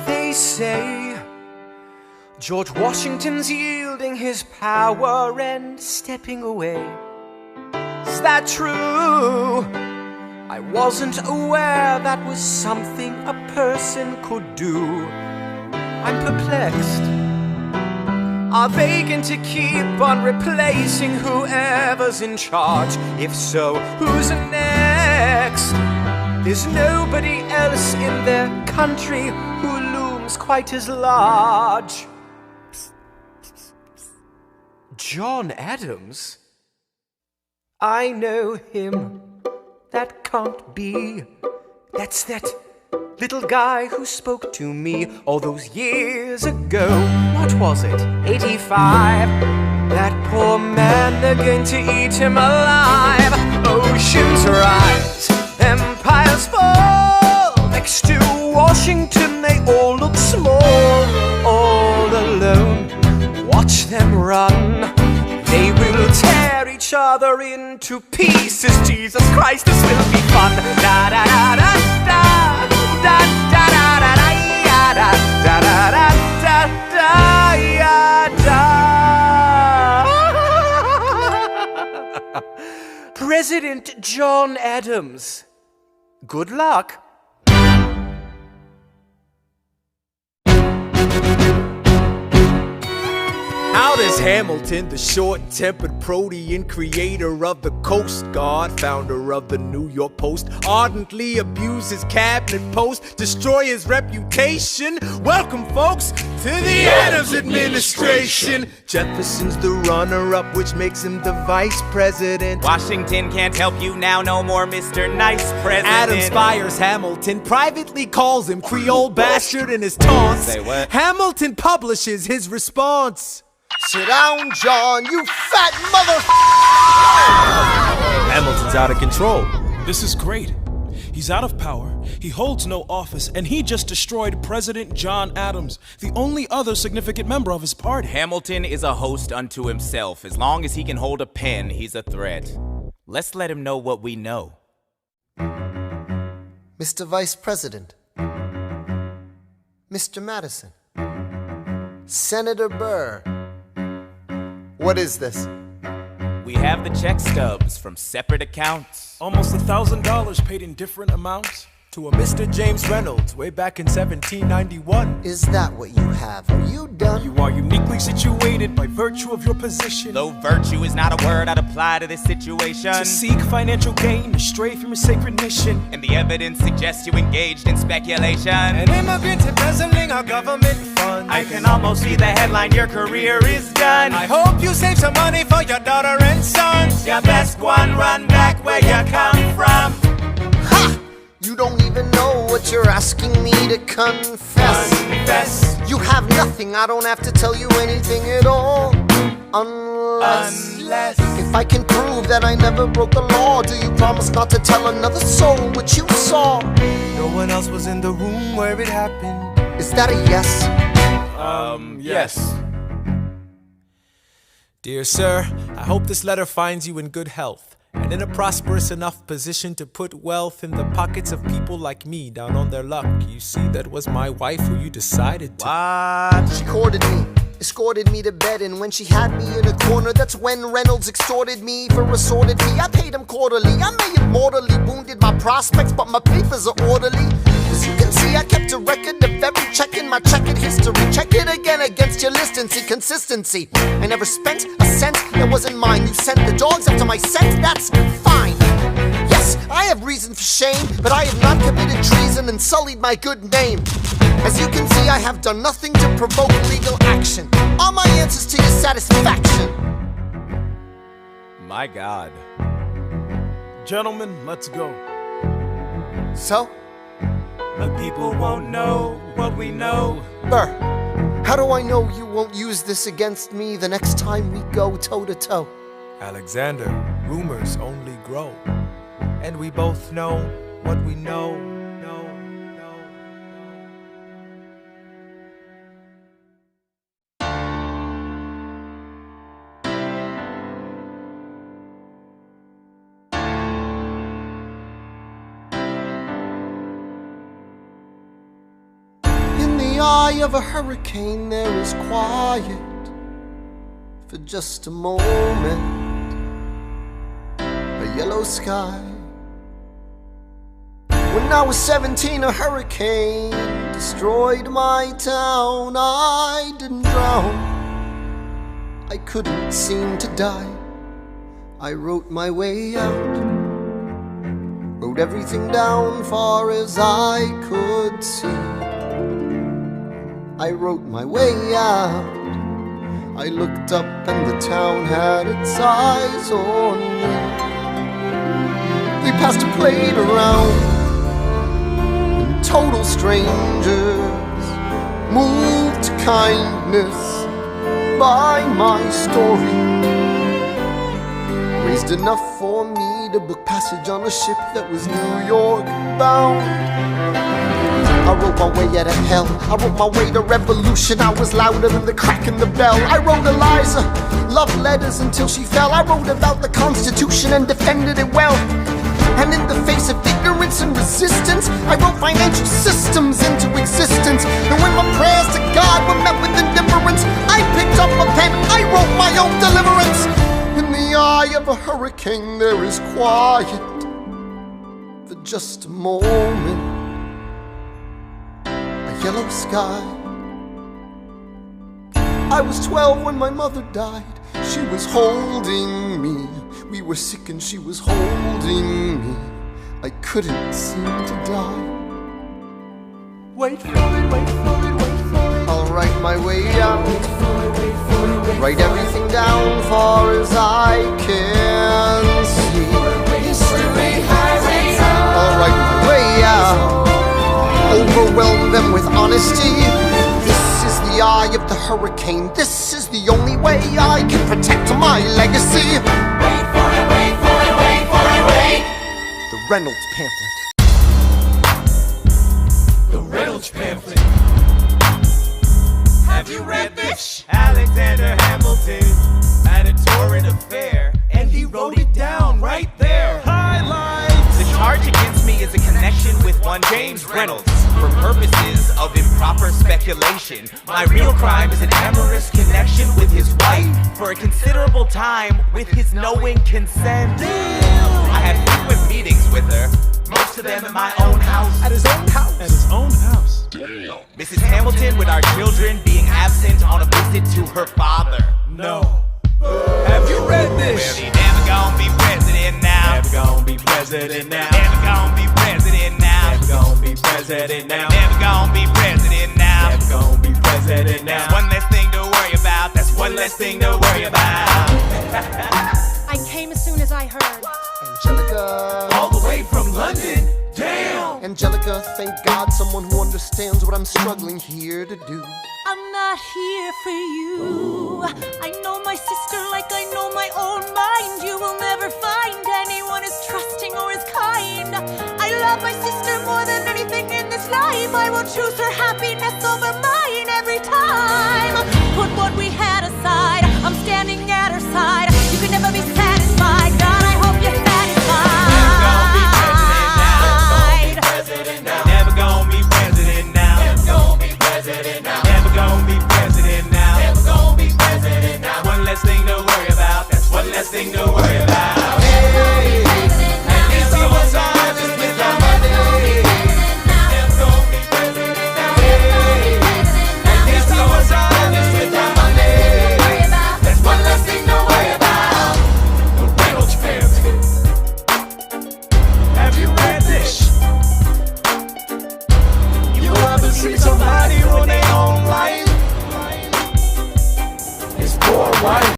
S1: They say George Washington's yielding his power and stepping away. Is that true? I wasn't aware that was something a person could do. I'm perplexed. Are they going to keep on replacing whoever's in charge? If so, who's next? There's nobody else in their country who looms quite as large. John Adams? I know him. That can't be. That's that little guy who spoke to me all those years ago. What was it? 85? That poor man, they're going to eat him alive. Oceans rise, empires fall. Next to Washington, they all look small. All alone, watch them run. They will tear each other into pieces. Jesus Christ, this will be fun. Da da da da da da da da da da da da da da da. President John Adams, good luck. How does Hamilton, the short-tempered protean creator of the Coast Guard, founder of the New York Post, ardently abuse his cabinet post, destroy his reputation? Welcome, folks, to the Adams administration. Jefferson's the runner-up, which makes him the vice president.
S3: Washington can't help you now, no more Mr. Nice President.
S1: Adams fires Hamilton, privately calls him Creole bastard in his taunts.
S3: Say what?
S1: Hamilton publishes his response.
S10: Sit down, John, you fat mother.
S1: Hamilton's out of control.
S4: This is great. He's out of power, he holds no office, and he just destroyed President John Adams, the only other significant member of his party.
S3: Hamilton is a host unto himself. As long as he can hold a pen, he's a threat. Let's let him know what we know.
S10: Mr. Vice President, Mr. Madison, Senator Burr, what is this?
S3: We have the check stubs from separate accounts.
S4: Almost $1,000 paid in different amounts.
S1: To a Mr. James Reynolds, way back in 1791.
S10: Is that what you have? Are you done?
S4: You are uniquely situated by virtue of your position.
S3: Though virtue is not a word I'd apply to this situation.
S4: To seek financial gain, to stray from your sacred mission.
S3: And the evidence suggests you engaged in speculation.
S1: An immigrant embezzling our government funds.
S3: I can almost see the headline, your career is done.
S1: I hope you save some money for your daughter and sons.
S3: Your best one, run back where you come from.
S10: Ha! You don't even know what you're asking me to confess.
S3: Confess.
S10: You have nothing, I don't have to tell you anything at all. Unless if I can prove that I never broke the law, do you promise not to tell another soul what you saw?
S1: No one else was in the room where it happened.
S10: Is that a yes?
S1: Yes. Dear sir, I hope this letter finds you in good health and in a prosperous enough position to put wealth in the pockets of people like me down on their luck. You see, that was my wife who you decided to.
S3: What?
S10: She courted me, escorted me to bed, and when she had me in a corner, that's when Reynolds extorted me for assorted fee. I paid him quarterly. I may have mortally wounded my prospects, but my papers are orderly. As you can see, I kept a record of every check in my checkered history. Check it again against your list and see consistency. I never spent a cent that wasn't mine. You sent the dogs after my scent, that's fine. Yes, I have reason for shame, but I have not committed treason and sullied my good name. As you can see, I have done nothing to provoke legal action. Are my answers to your satisfaction?
S3: My God.
S4: Gentlemen, let's go.
S10: So?
S3: The people won't know what we know.
S10: Burr, how do I know you won't use this against me the next time we go toe-to-toe?
S1: Alexander, rumors only grow, and we both know what we know.
S10: In the eye of a hurricane there is quiet for just a moment. A yellow sky. When I was 17, a hurricane destroyed my town. I didn't drown, I couldn't seem to die. I wrote my way out, wrote everything down far as I could see. I wrote my way out. I looked up and the town had its eyes on me. They passed a plate around, and total strangers, moved to kindness by my story, raised enough for me to book passage on a ship that was New York bound. I wrote my way out of hell, I wrote my way to revolution. I was louder than the crack in the bell. I wrote Eliza,
S5: love letters until she fell. I wrote about the Constitution and defended it well. And in the face of ignorance and resistance, I wrote financial systems into existence. And when my prayers to God were met with indifference, I picked up a pen, I wrote my own deliverance. In the eye of a hurricane there is quiet for just a moment. A yellow sky. I was 12 when my mother died. She was holding me. We were sick and she was holding me. I couldn't seem to die.
S1: Wait for it, wait for it, wait for it.
S5: I'll write my way out. Write everything down far as I can see. I'll write my way out. Overwhelm them with honesty. This is the eye of the hurricane. This is the only way I can protect my legacy.
S2: Wait for it, wait for it, wait for it, wait.
S5: The Reynolds pamphlet.
S2: The Reynolds pamphlet.
S3: Have you read this? Alexander Hamilton had a torrent affair, and he wrote it down right there. Highlights! The charge against me is a connection with one James Reynolds. For purposes of improper speculation, my real crime is an amorous connection with his wife for a considerable time with his knowing consent. I had frequent meetings with her, most of them at my own house.
S1: At his own house.
S4: At his own house.
S3: Mrs. Hamilton, with our children being absent on a visit to her father.
S4: No. Have you read this?
S3: Well, he never gonna be president now.
S4: Never gonna be president now.
S3: Never gonna be president now.
S4: Never gonna be president now.
S3: Never gonna be president now.
S4: Never gonna be president now.
S3: That's one less thing to worry about. That's one less thing to worry about.
S8: I came as soon as I heard.
S5: Angelica.
S2: All the way from London. Damn.
S5: Angelica, thank God someone who understands what I'm struggling here to do.
S8: I'm not here for you. I know my sister like I know my own mind. You will never find anyone as trusting or as kind. I love my sister more than anything in this life. I will choose her happiness over mine every time. Put what we had aside. I'm standing at her side. You can never be satisfied. God, I hope you're satisfied.
S3: Never gonna be president now.
S2: Never gonna be president now.
S3: Never gonna be president now.
S2: Never gonna be president now.
S3: One less thing to worry about. That's one less thing to worry about.
S2: Hey,
S3: At least he was honest with our money.
S2: never gonna be president now. Hey,
S3: At least he was honest with our money.
S2: that's one less thing to worry about. The Reynolds pamphlet.
S3: Have you read this? You ever see somebody ruin their own life?
S2: His poor wife.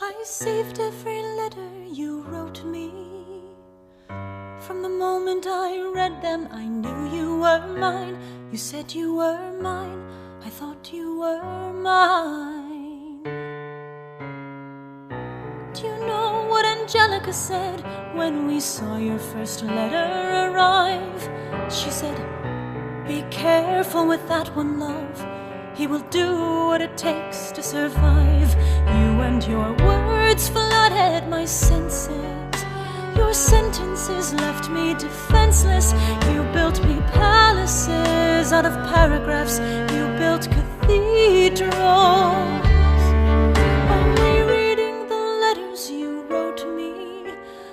S8: I saved every letter you wrote me. From the moment I read them, I knew you were mine. You said you were mine. I thought you were mine. Do you know what Angelica said when we saw your first letter arrive? She said, "Be careful with that one, love. He will do what it takes to survive." You and your words flooded my senses. Your sentences left me defenseless. You built me palaces out of paragraphs. You built cathedrals. I'm rereading the letters you wrote me.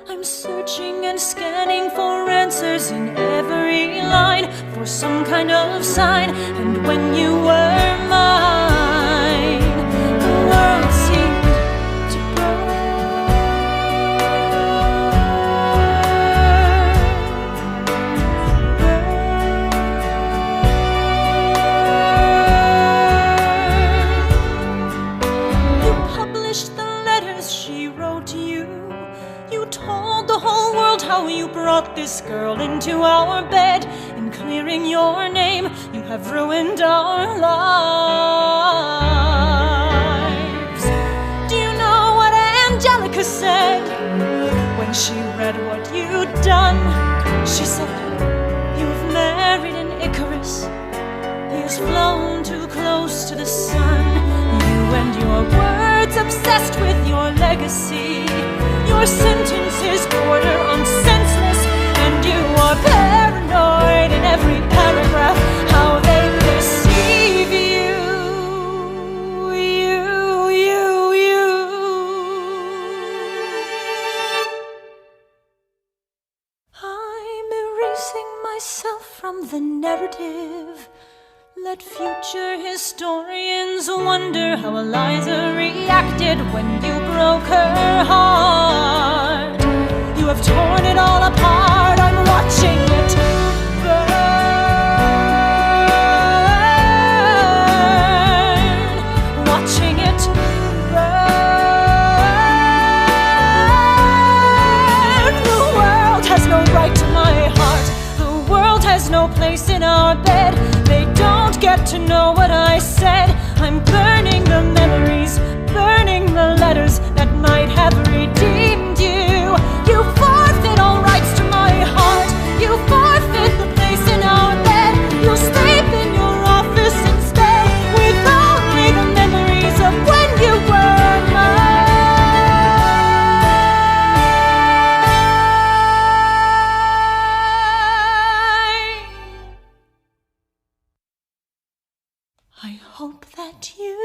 S8: I'm searching and scanning for answers in every line, for some kind of sign. And when you were mine, the world seemed to burn. You published the letters she wrote you. You told the whole world how you brought this girl into our bed. In clearing your name, you have ruined our lives. Do you know what Angelica
S6: When she read what you'd done, she said, "You've married an Icarus. He's flown too close to the sun. You and your words obsessed with your legacy. Your sentences border on senseless, and you are paranoid in every paragraph. How they perceive you. I'm erasing myself from the narrative. Let future historians wonder how Eliza reacted when you broke her heart. You have torn it all apart. I'm watching it burn. Watching it burn. The world has no right to my heart. The world has no place in our bed. They don't get to know what I said. I'm burning the memories, burning the letters that might have redeemed you. You forfeit all rights to my heart. You forfeit the place in our bed. You'll sleep in your office instead, with only the memories of when you were mine. I hope that you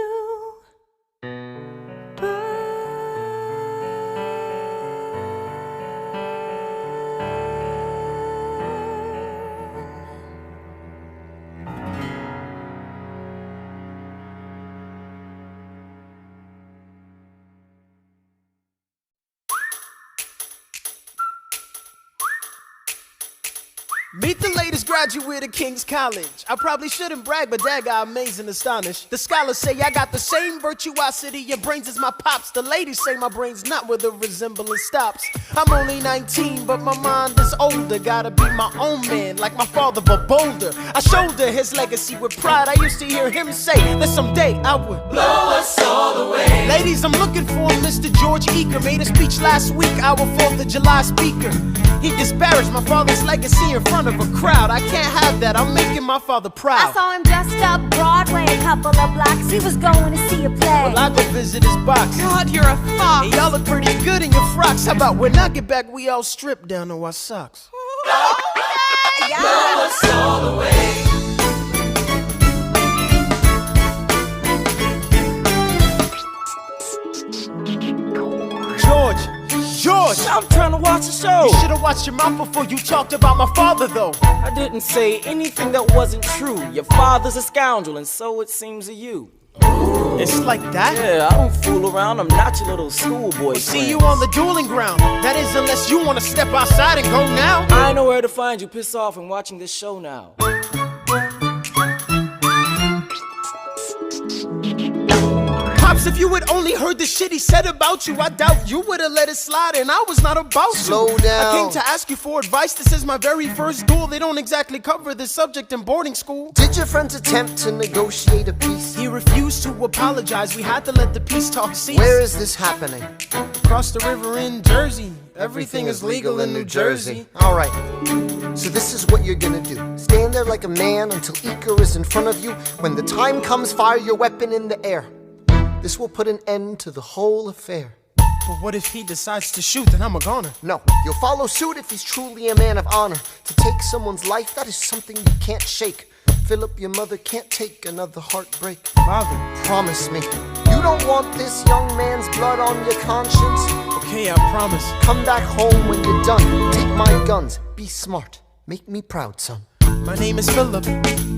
S1: Meet the latest graduate of King's College. I probably shouldn't brag, but that got amazing astonished. The scholars say I got the same virtuosity and brains as my pops. The ladies say my brain's not where the resemblance stops. I'm only 19, but my mind is older. Gotta be my own man, like my father, but bolder. I shoulder his legacy with pride. I used to hear him say that someday I would
S2: Blow us all away.
S1: Ladies, I'm looking for Mr. George Eaker. Made a speech last week, our 4th of July speaker. He disparaged my father's legacy in front of a crowd. I can't have that, I'm making my father proud.
S8: I saw him dressed up Broadway, a couple of blocks. He was going to see a play.
S1: Well, I go visit his box.
S7: God, you're a fox.
S1: Hey, y'all look pretty good in your frocks. How about when I get back, we all strip down to our socks?
S2: Blow us all away.
S1: George!
S3: I'm trying to watch the show.
S1: You should've watched your mouth before you talked about my father, though.
S3: I didn't say anything that wasn't true. Your father's a scoundrel, and so it seems to you.
S1: It's like that?
S3: Yeah, I don't fool around. I'm not your little schoolboy.
S1: See you on the dueling ground. That is, unless you want to step outside and go now.
S3: I know where to find you. Piss off and watching this show now.
S1: Pops, if you had only heard the shit he said about you, I doubt you would've let it slide, and I was not about to.
S5: Slow down.
S1: I came to ask you for advice. This is my very first duel. They don't exactly cover this subject in boarding school.
S5: Did your friends attempt to negotiate a peace?
S1: He refused to apologize. We had to let the peace talk cease.
S5: Where is this happening?
S1: Across the river in Jersey. Everything is legal in New Jersey.
S5: All right, so this is what you're gonna do. Stand there like a man until Iker is in front of you. When the time comes, fire your weapon in the air. This will put an end to the whole affair.
S1: But what if he decides to shoot, then I'm a goner?
S5: No, you'll follow suit if he's truly a man of honor. To take someone's life, that is something you can't shake. Philip, your mother can't take another heartbreak.
S1: Father,
S5: promise me, you don't want this young man's blood on your conscience?
S1: Okay, I promise.
S5: Come back home when you're done. Take my guns, be smart, make me proud, son.
S1: My name is Philip,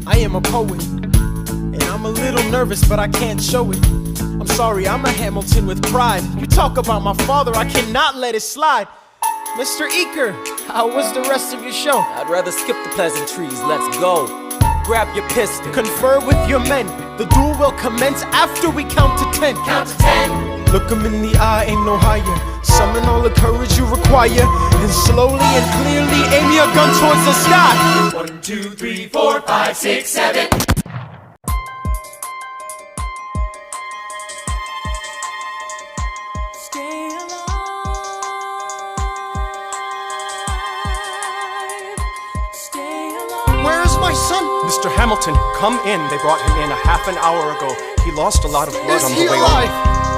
S1: I am a poet. And I'm a little nervous, but I can't show it. I'm sorry, I'm a Hamilton with pride. You talk about my father, I cannot let it slide. Mr. Eaker, how was the rest of your show?
S3: I'd rather skip the pleasantries. Let's go. Grab your pistol.
S1: Confer with your men. The duel will commence after we count to 10.
S2: Count to 10.
S1: Look 'em in the eye, ain't no higher. Summon all the courage you require. And slowly and clearly aim your gun towards the sky.
S2: 1, 2, 3, 4, 5, 6, 7.
S6: Stay alive.
S4: Mr. Hamilton, come in. They brought him in a half an hour ago. He lost a lot of blood on the way over.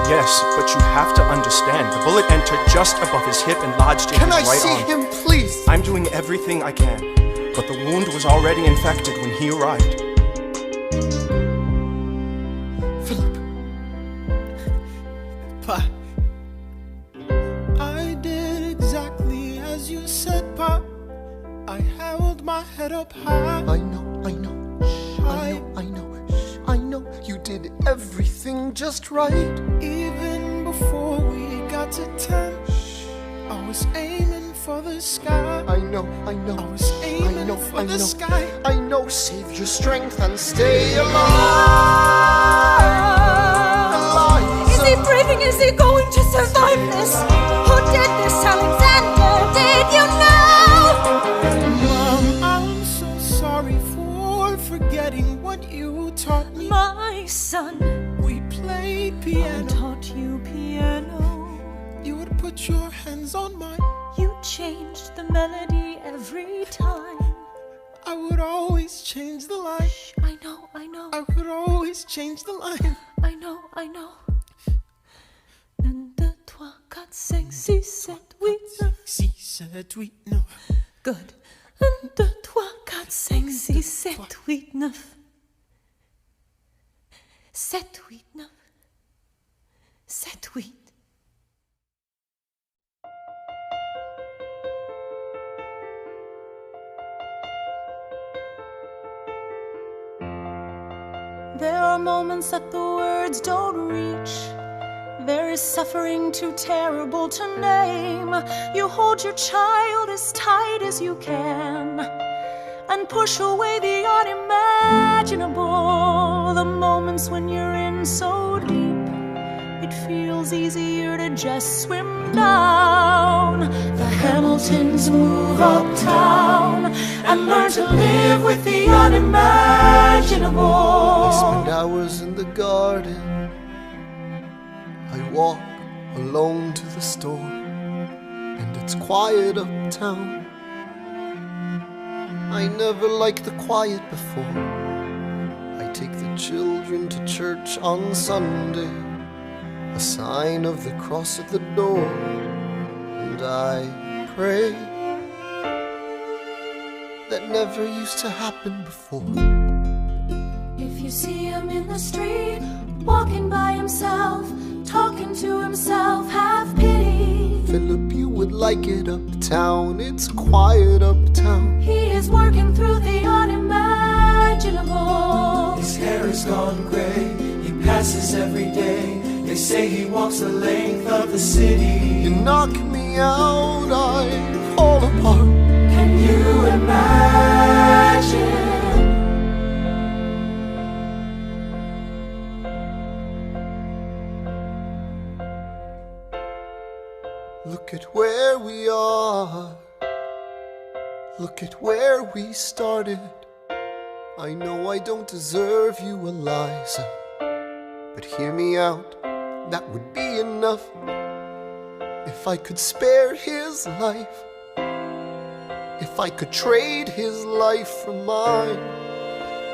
S4: Yes, but you have to understand, the bullet entered just above his hip and lodged in his right arm.
S10: Can I see him, please?
S4: I'm doing everything I can, but the wound was already infected when he arrived.
S10: Philip.
S7: Pa, I did exactly as you said, Pa. I held my head up high.
S10: I know. You did everything just right.
S7: Even before we got to 10, I was aiming for the sky.
S10: I know.
S7: I was aiming for the sky.
S10: I know. Save your strength and stay alive.
S8: Is he breathing? Is he going to survive this? Who did this, Alexander? Did you know?
S7: Mom, I'm so sorry for forgetting what you taught me.
S8: My son,
S7: we played piano.
S8: I taught you piano.
S7: You would put your hands on mine.
S8: You changed the melody every time.
S7: I would always change the line.
S8: Shh, I know.
S7: I would always change the line.
S8: I know. 1, 2, 3, 4, 5, 6, 7, 8, 9.
S7: 6, 7, 8, 9.
S8: Good. 1, 2, 3, 4, 5, 6, 7, 8, 9. 7, 8, 9. 7, 8. There are moments that the words don't reach. There is suffering too terrible to name. You hold your child as tight as you can and push away the unimaginable. The moments when you're in so deep, it feels easier to just swim down. The Hamiltons move uptown and learn to live with the unimaginable.
S10: I spend hours in the garden. I walk alone to the store, and it's quiet uptown. I never liked the quiet before. I take the children to church on Sunday, a sign of the cross at the door, and I pray. That never used to happen before.
S8: If you see him in the street, walking by himself, talking to himself, have pity.
S10: Philip, you would like it uptown. It's quiet uptown.
S8: He is working through the unimaginable.
S2: His hair is gone gray. He passes every day. They say he walks the length of the city.
S10: You knock me out, I fall apart.
S2: Can you imagine?
S10: Look at where we are. Look at where we started. I know I don't deserve you, Eliza, but hear me out, that would be enough. If I could spare his life, if I could trade his life for mine,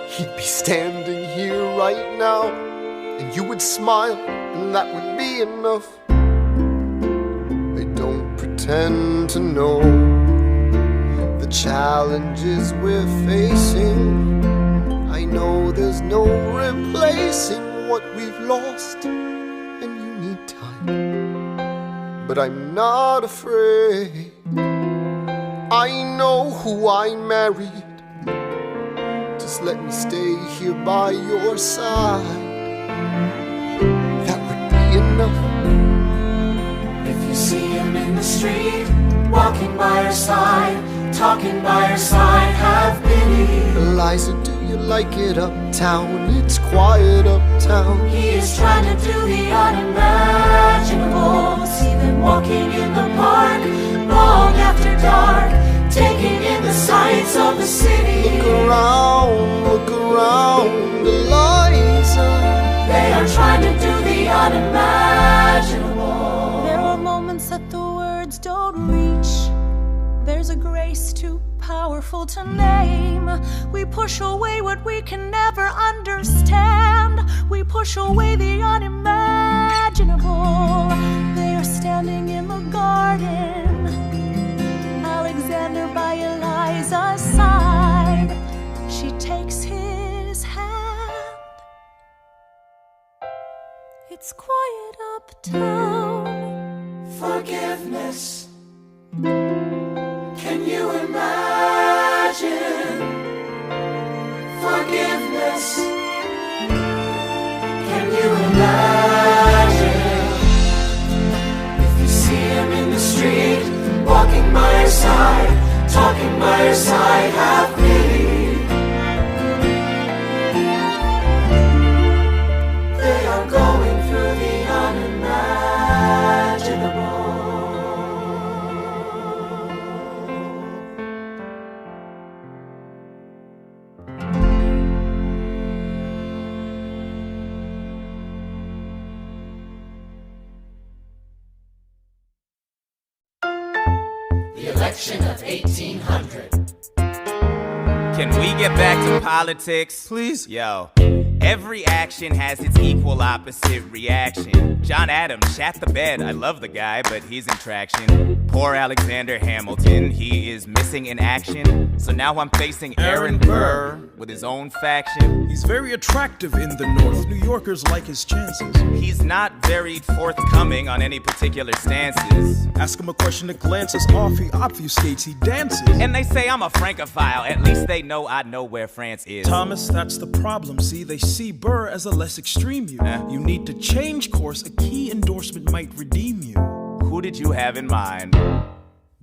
S10: he'd be standing here right now, and you would smile, and that would be enough. I don't pretend to know the challenges we're facing. I know there's no replacing what we've lost, and you need time. But I'm not afraid. I know who I married. Just let me stay here by your side. That would be enough.
S2: If you see him in the street, walking by her side, talking by her side, have pity.
S10: Eliza, do you like it uptown? It's quiet uptown.
S2: He is trying to do the unimaginable. See them walking in the park, long after dark, taking in the sights of the city.
S10: Look around, Eliza.
S2: They are trying to do the unimaginable.
S8: There are moments that the words don't reach. There's a grace too powerful to name. We push away what we can never understand. We push away the unimaginable. They are standing in the garden, Alexander by Eliza's side. She takes his hand. It's quiet uptown.
S2: Forgiveness. Can you imagine? Forgiveness. Can you imagine? If you see him in the street, walking by your side, talking by your side, have pity. They are going through the unimaginable. The election of 1800.
S3: Can we get back to politics?
S4: Please?
S3: Yo, every action has its equal opposite reaction. John Adams shat the bed. I love the guy, but he's in traction. Poor Alexander Hamilton, he is missing in action. So now I'm facing Aaron Burr with his own faction.
S4: He's very attractive in the North. New Yorkers like his chances.
S3: He's not very forthcoming on any particular stances.
S4: Ask him a question that glances off, he obfuscates, he dances.
S3: And they say I'm a Francophile, at least they know I know where France is.
S4: Thomas, that's the problem, see? They see Burr as a less extreme you. You need to change course, a key endorsement might redeem you.
S3: Who did you have in mind?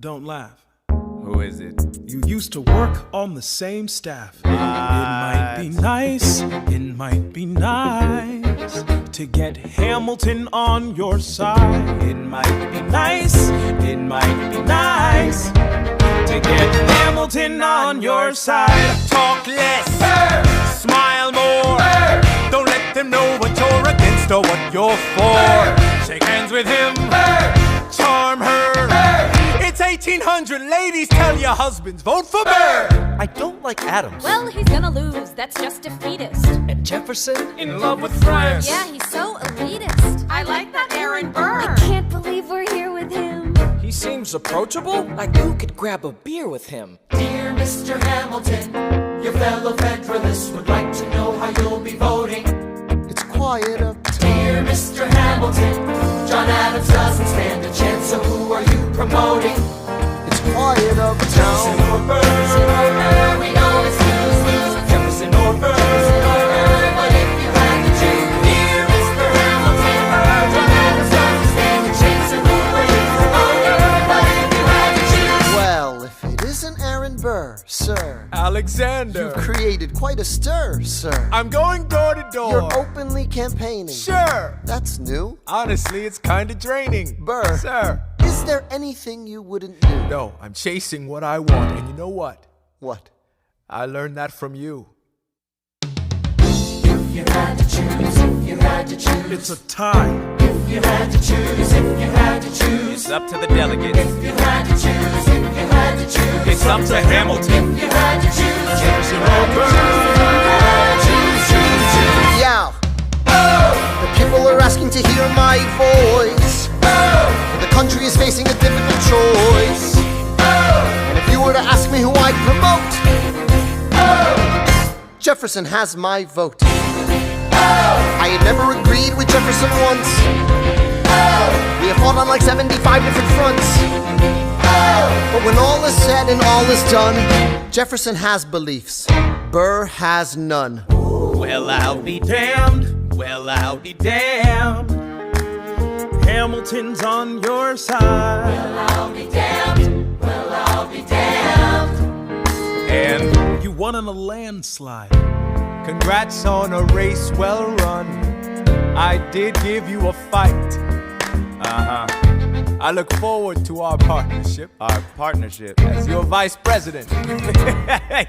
S4: Don't laugh.
S3: Who is it?
S4: You used to work on the same staff. It might be nice, it might be nice to get Hamilton on your side. It might be nice, it might be nice to get Hamilton on your side.
S3: Talk less, smile more. Don't let them know what you're against or what you're for. Shake hands with him, charm her. It's 1800, ladies, tell your husbands, vote for Burr.
S11: I don't like Adams.
S9: Well, he's gonna lose, that's just defeatist.
S11: And Jefferson?
S3: In love with France.
S9: Yeah, he's so elitist.
S6: I like that Aaron Burr.
S9: I can't believe we're here with him.
S11: He seems approachable. Like who could grab a beer with him?
S2: Dear Mr. Hamilton, your fellow Federalists would like to know how you'll be voting.
S5: It's quiet uptown.
S2: Dear Mr. Hamilton, John Adams doesn't stand a chance, so who are you promoting?
S5: It's quiet uptown.
S2: Jefferson or Burr, we know it's lose-lose. Jefferson or Burr, but if you had to choose, dear Mr. Hamilton, John Adams doesn't stand a chance, so who are you promoting? But if you had to choose,
S5: Well, if it isn't Aaron Burr, sir,
S1: Alexander.
S5: you've created quite a stir, sir.
S1: I'm going door to door.
S5: You're openly campaigning.
S1: Sure.
S5: That's new.
S1: Honestly, it's kinda draining.
S5: Burr.
S1: Sir.
S5: Is there anything you wouldn't do?
S1: No, I'm chasing what I want. And you know what?
S5: What?
S1: I learned that from you.
S2: if you had to choose, if you had to choose,
S4: It's a tie.
S2: if you had to choose, if you had to choose,
S3: It's up to the delegates.
S2: if you had to choose, if you had to choose,
S3: It's up to Hamilton.
S2: if you had to choose, Jefferson or Burr, choose.
S5: Yeah. The people are asking to hear my voice. The country is facing a difficult choice. And if you were to ask me who I'd promote, Jefferson has my vote. I had never agreed with Jefferson once. We have fought on like 75 different fronts. But when all is said and all is done, Jefferson has beliefs. Burr has none.
S3: Well, I'll be damned. Well, I'll be damned.
S4: Hamilton's on your side.
S2: I'll be damned, well, I'll be damned.
S3: And
S4: You won in a landslide.
S1: Congrats on a race well run. I did give you a fight. I look forward to our partnership.
S3: our partnership.
S1: As your vice president.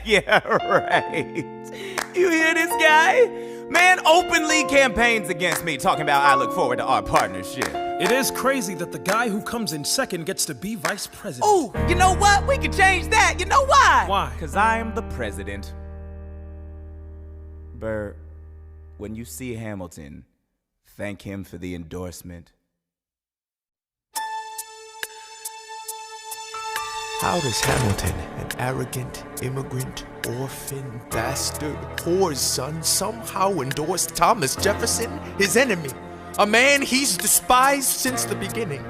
S3: Yeah, right. You hear this guy? Man openly campaigns against me, talking about I look forward to our partnership.
S4: It is crazy that the guy who comes in second gets to be vice president.
S3: Ooh, you know what? We could change that. You know why?
S4: Why?
S3: Because I am the president. Burr, when you see Hamilton, thank him for the endorsement.
S1: How does Hamilton, an arrogant, immigrant, orphan, bastard, whore's son, somehow endorse Thomas Jefferson, his enemy? A man he's despised since the beginning,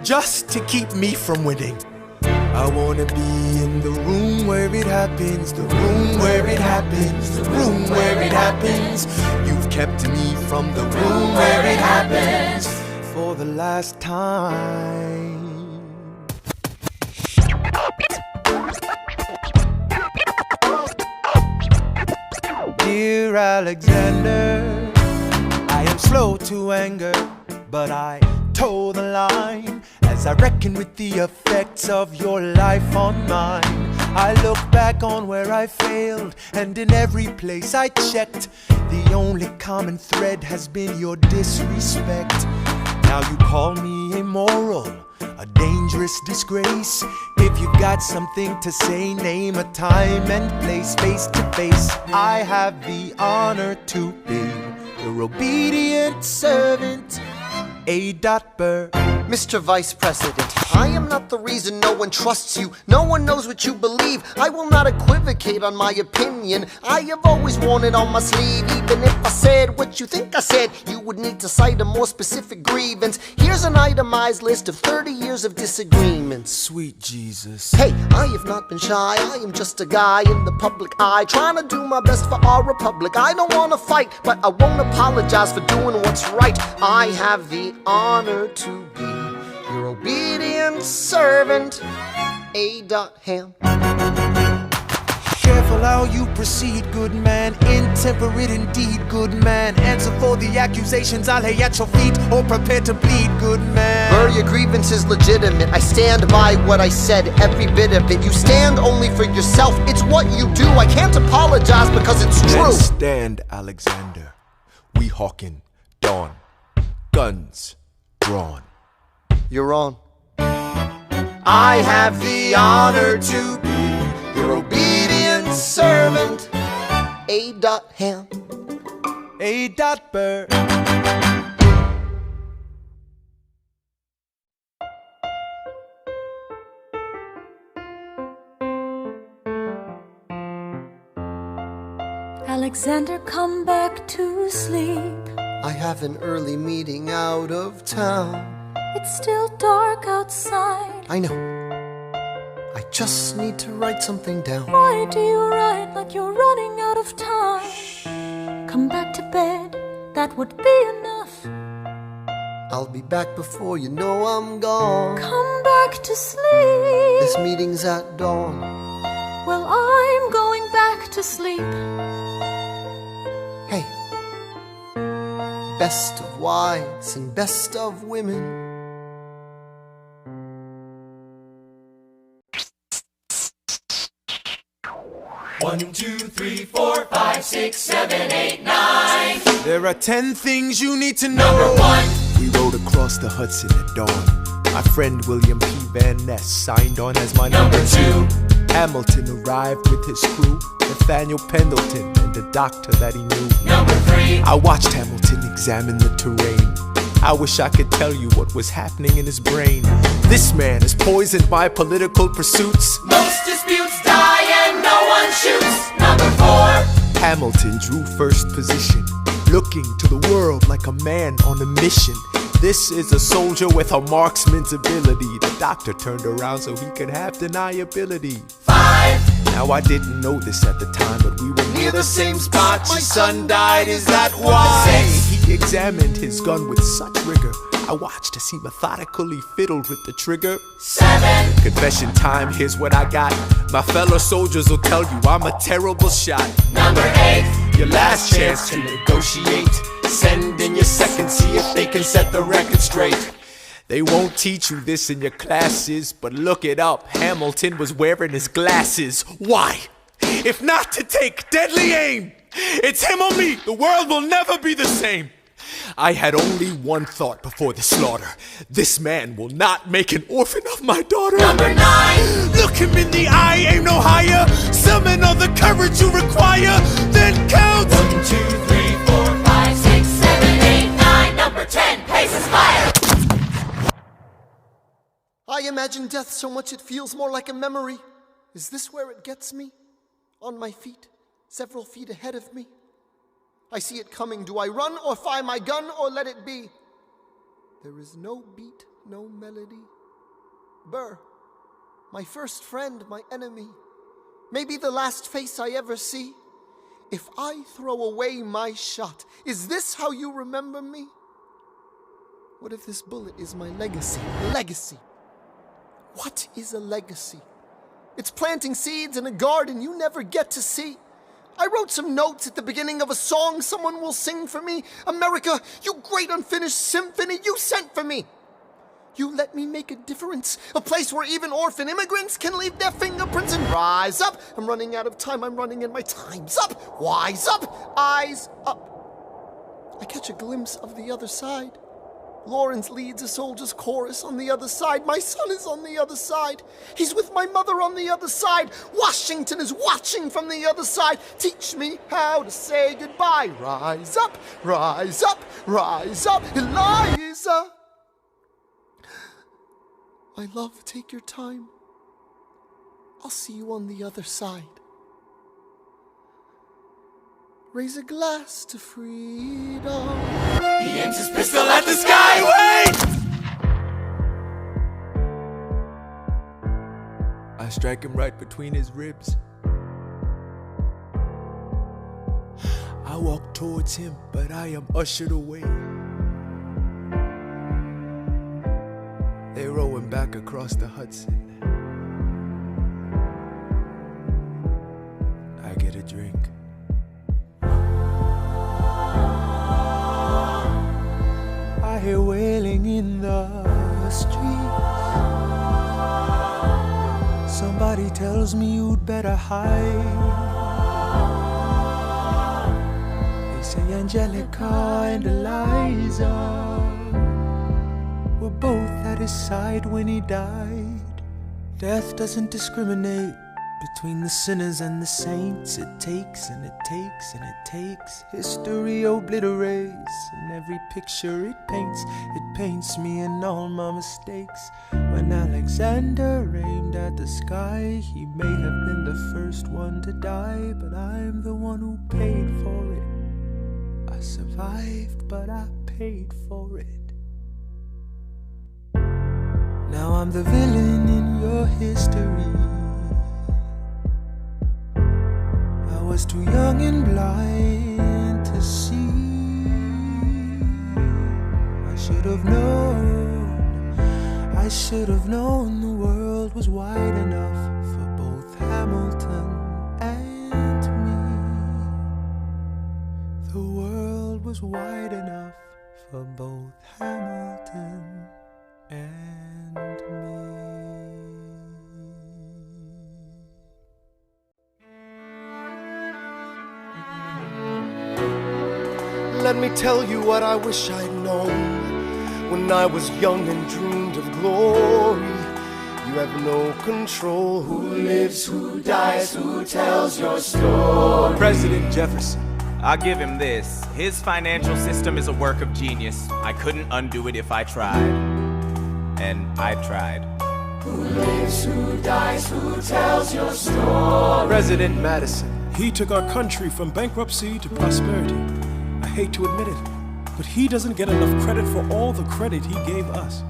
S1: just to keep me from winning. I wanna be in the room where it happens, the room where it happens, the room where it happens. You've kept me from the room where it happens for the last time. Dear Alexander, I am slow to anger, but I toe the line as I reckon with the effects of your life on mine. I look back on where I failed, and in every place I checked, the only common thread has been your disrespect. Now you call me immoral, a dangerous disgrace. If you've got something to say, name a time and place. Face to face, I have the honor to be your obedient servant, A. Burr.
S5: Mr. Vice President, I am not the reason no one trusts you. No one knows what you believe. I will not equivocate on my opinion. I have always worn it on my sleeve. Even if I said what you think I said, you would need to cite a more specific grievance. Here's an itemized list of 30 years of disagreements.
S1: Sweet Jesus.
S5: Hey, I have not been shy. I am just a guy in the public eye, trying to do my best for our republic. I don't want to fight, but I won't apologize for doing what's right. I have the honor to be your obedient servant, A. Ham.
S1: Careful how you proceed, good man. Intemperate indeed, good man. Answer for the accusations I lay at your feet, or prepare to bleed, good man.
S5: Burr, your grievance is legitimate. I stand by what I said, every bit of it. You stand only for yourself. It's what you do. I can't apologize because it's true.
S1: Let's stand, Alexander. We hawkin' dawn. Guns drawn.
S5: You're on. I have the honor to be your obedient servant, A. Ham.
S1: A. Burr.
S8: Alexander, come back to sleep.
S5: I have an early meeting out of town.
S8: It's still dark outside.
S5: I know. I just need to write something down.
S8: Why do you write like you're running out of time? Come back to bed, that would be enough.
S5: I'll be back before you know I'm gone.
S8: Come back to sleep.
S5: This meeting's at dawn.
S8: Well, I'm going back to sleep.
S5: Hey, best of wives and best of women.
S2: One, two, three, four, 5, 6, 7, 8, 9.
S1: There are 10 things you need to know.
S2: Number 1.
S1: We rode across the Hudson at dawn. My friend William P. Van Ness signed on as my
S2: Number 2.
S1: Hamilton arrived with his crew, Nathaniel Pendleton and a doctor that he knew.
S2: Number 3.
S1: I watched Hamilton examine the terrain. I wish I could tell you what was happening in his brain. This man has poisoned my political pursuits.
S2: Most disputes die and no one shoots. Number 4.
S1: Hamilton drew first position, looking to the world like a man on a mission. This is a soldier with a marksman's ability. The doctor turned around so he could have deniability.
S2: 5.
S1: Now I didn't know this at the time, but we were near the same spot. My son died, is that why?
S2: 6.
S1: He examined his gun with such rigor. I watched as he methodically fiddled with the trigger.
S2: 7.
S1: Confession time, here's what I got. My fellow soldiers will tell you I'm a terrible shot.
S2: Number 8.
S1: Your last chance to negotiate. Send in your second, see if they can set the record straight. They won't teach you this in your classes, but look it up. Hamilton was wearing his glasses. Why? If not to take deadly aim It's him or me. The world will never be the same. I had only one thought before the slaughter. This man will not make an orphan of my daughter.
S2: Number 9.
S1: Look him in the eye, aim no higher. Summon all the courage you require. Then count.
S2: 1, 2, 3, 4, 5, 6, 7, 8, 9. Number 10. Paces fire.
S5: I imagine death so much it feels more like a memory. Is this where it gets me? On my feet, several feet ahead of me. I see it coming. Do I run or fire my gun or let it be? There is no beat, no melody. Burr, my first friend, my enemy. Maybe the last face I ever see. If I throw away my shot, is this how you remember me? What if this bullet is my legacy? Legacy. What is a legacy? It's planting seeds in a garden you never get to see. I wrote some notes at the beginning of a song someone will sing for me. America, you great unfinished symphony you sent for me. You let me make a difference, a place where even orphan immigrants can leave their fingerprints and rise up. I'm running out of time, I'm running and my time's up. Wise up, eyes up. I catch a glimpse of the other side. Lawrence leads a soldier's chorus on the other side. My son is on the other side. He's with my mother on the other side. Washington is watching from the other side. Teach me how to say goodbye. Rise up, rise up, rise up, Eliza. My love, take your time. I'll see you on the other side. Raise a glass to freedom.
S2: He aims his pistol at the sky.
S1: Wait! I strike him right between his ribs. I walk towards him, but I am ushered away. They row him back across the Hudson. I get a drink. I hear wailing in the streets. Somebody tells me you'd better hide. They say Angelica and Eliza were both at his side when he died. Death doesn't discriminate between the sinners and the saints. It takes and it takes and it takes. History obliterates, and every picture it paints me and all my mistakes. When Alexander aimed at the sky, he may have been the first one to die, but I'm the one who paid for it. I survived, but I paid for it. Now I'm the villain in your history. I was too young and blind to see. I should have known the world was wide enough for both Hamilton and me. The world was wide enough for both Hamilton and me.
S10: Let me tell you what I wish I'd known when I was young and dreamed of glory. You have no control.
S2: Who lives, who dies, who tells your story?
S1: President Jefferson.
S3: I'll give him this. His financial system is a work of genius. I couldn't undo it if I tried. And I tried.
S2: Who lives, who dies, who tells your story?
S1: President Madison.
S4: He took our country from bankruptcy to prosperity. I hate to admit it, but he doesn't get enough credit for all the credit he gave us.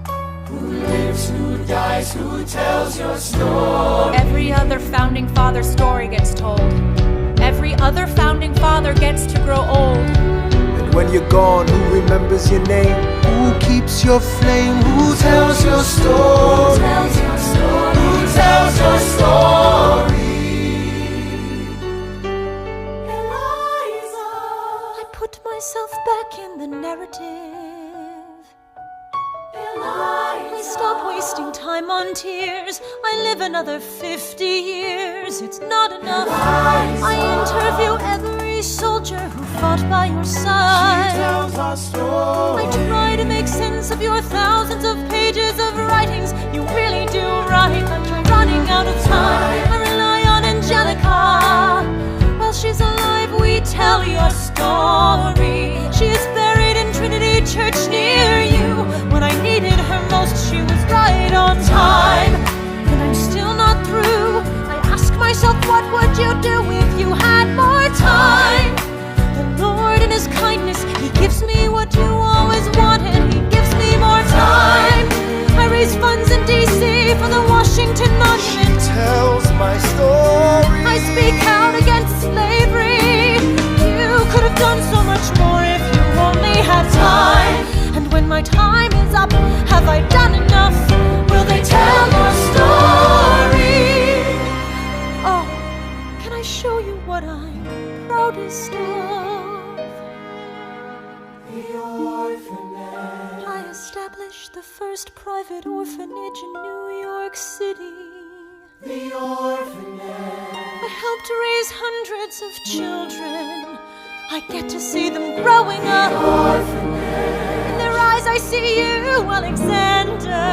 S2: Who lives, who dies, who tells your story?
S8: Every other founding father story gets told. Every other founding father gets to grow old.
S1: And when you're gone, who remembers your name? Who keeps your flame? Who tells your story?
S2: Who tells your story? Who tells your story? Eliza.
S8: I put myself back in the narrative. I stop wasting time on tears. I live another 50 years. It's not enough. I interview every only soldier who fought by your side.
S2: She tells our story.
S8: I try to make sense of your thousands of pages of writings. You really do write, but you're running out of time. I rely on Angelica. While she's alive, we tell your story. She is buried in Trinity Church near you. When I needed her most, she was right on time. And I'm still not through. I ask myself, what would you do if you had more time? The Lord in His kindness, He gives me what you always wanted. He gives me more time. I raise funds in D.C. for the Washington Monument.
S10: She tells my story.
S8: I speak out against slavery. You could have done so much more if you only had time. And when my time is up, have I done enough? Will they tell your story? Oh, can I show you what I'm proudest of?
S2: The orphanage.
S8: I established the first private orphanage in New York City.
S2: The orphanage.
S8: I helped raise hundreds of children. I get to see them growing up. In their eyes I see you, Alexander.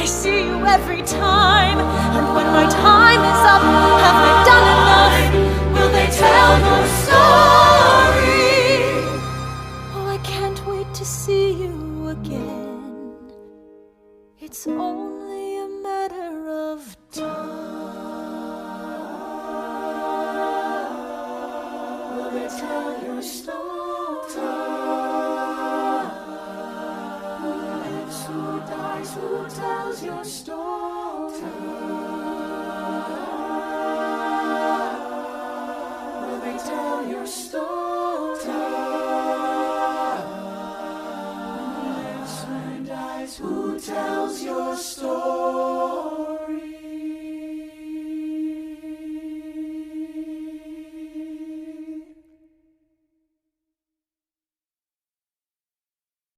S8: I see you every time. And when my time is up, have I done enough? Will they tell your story? Oh, I can't wait to see you again. It's only a matter of time.
S2: Will they tell your story? Who lives, who dies, who tells your story? Will they tell your story? Who lives, who dies, who tells your story?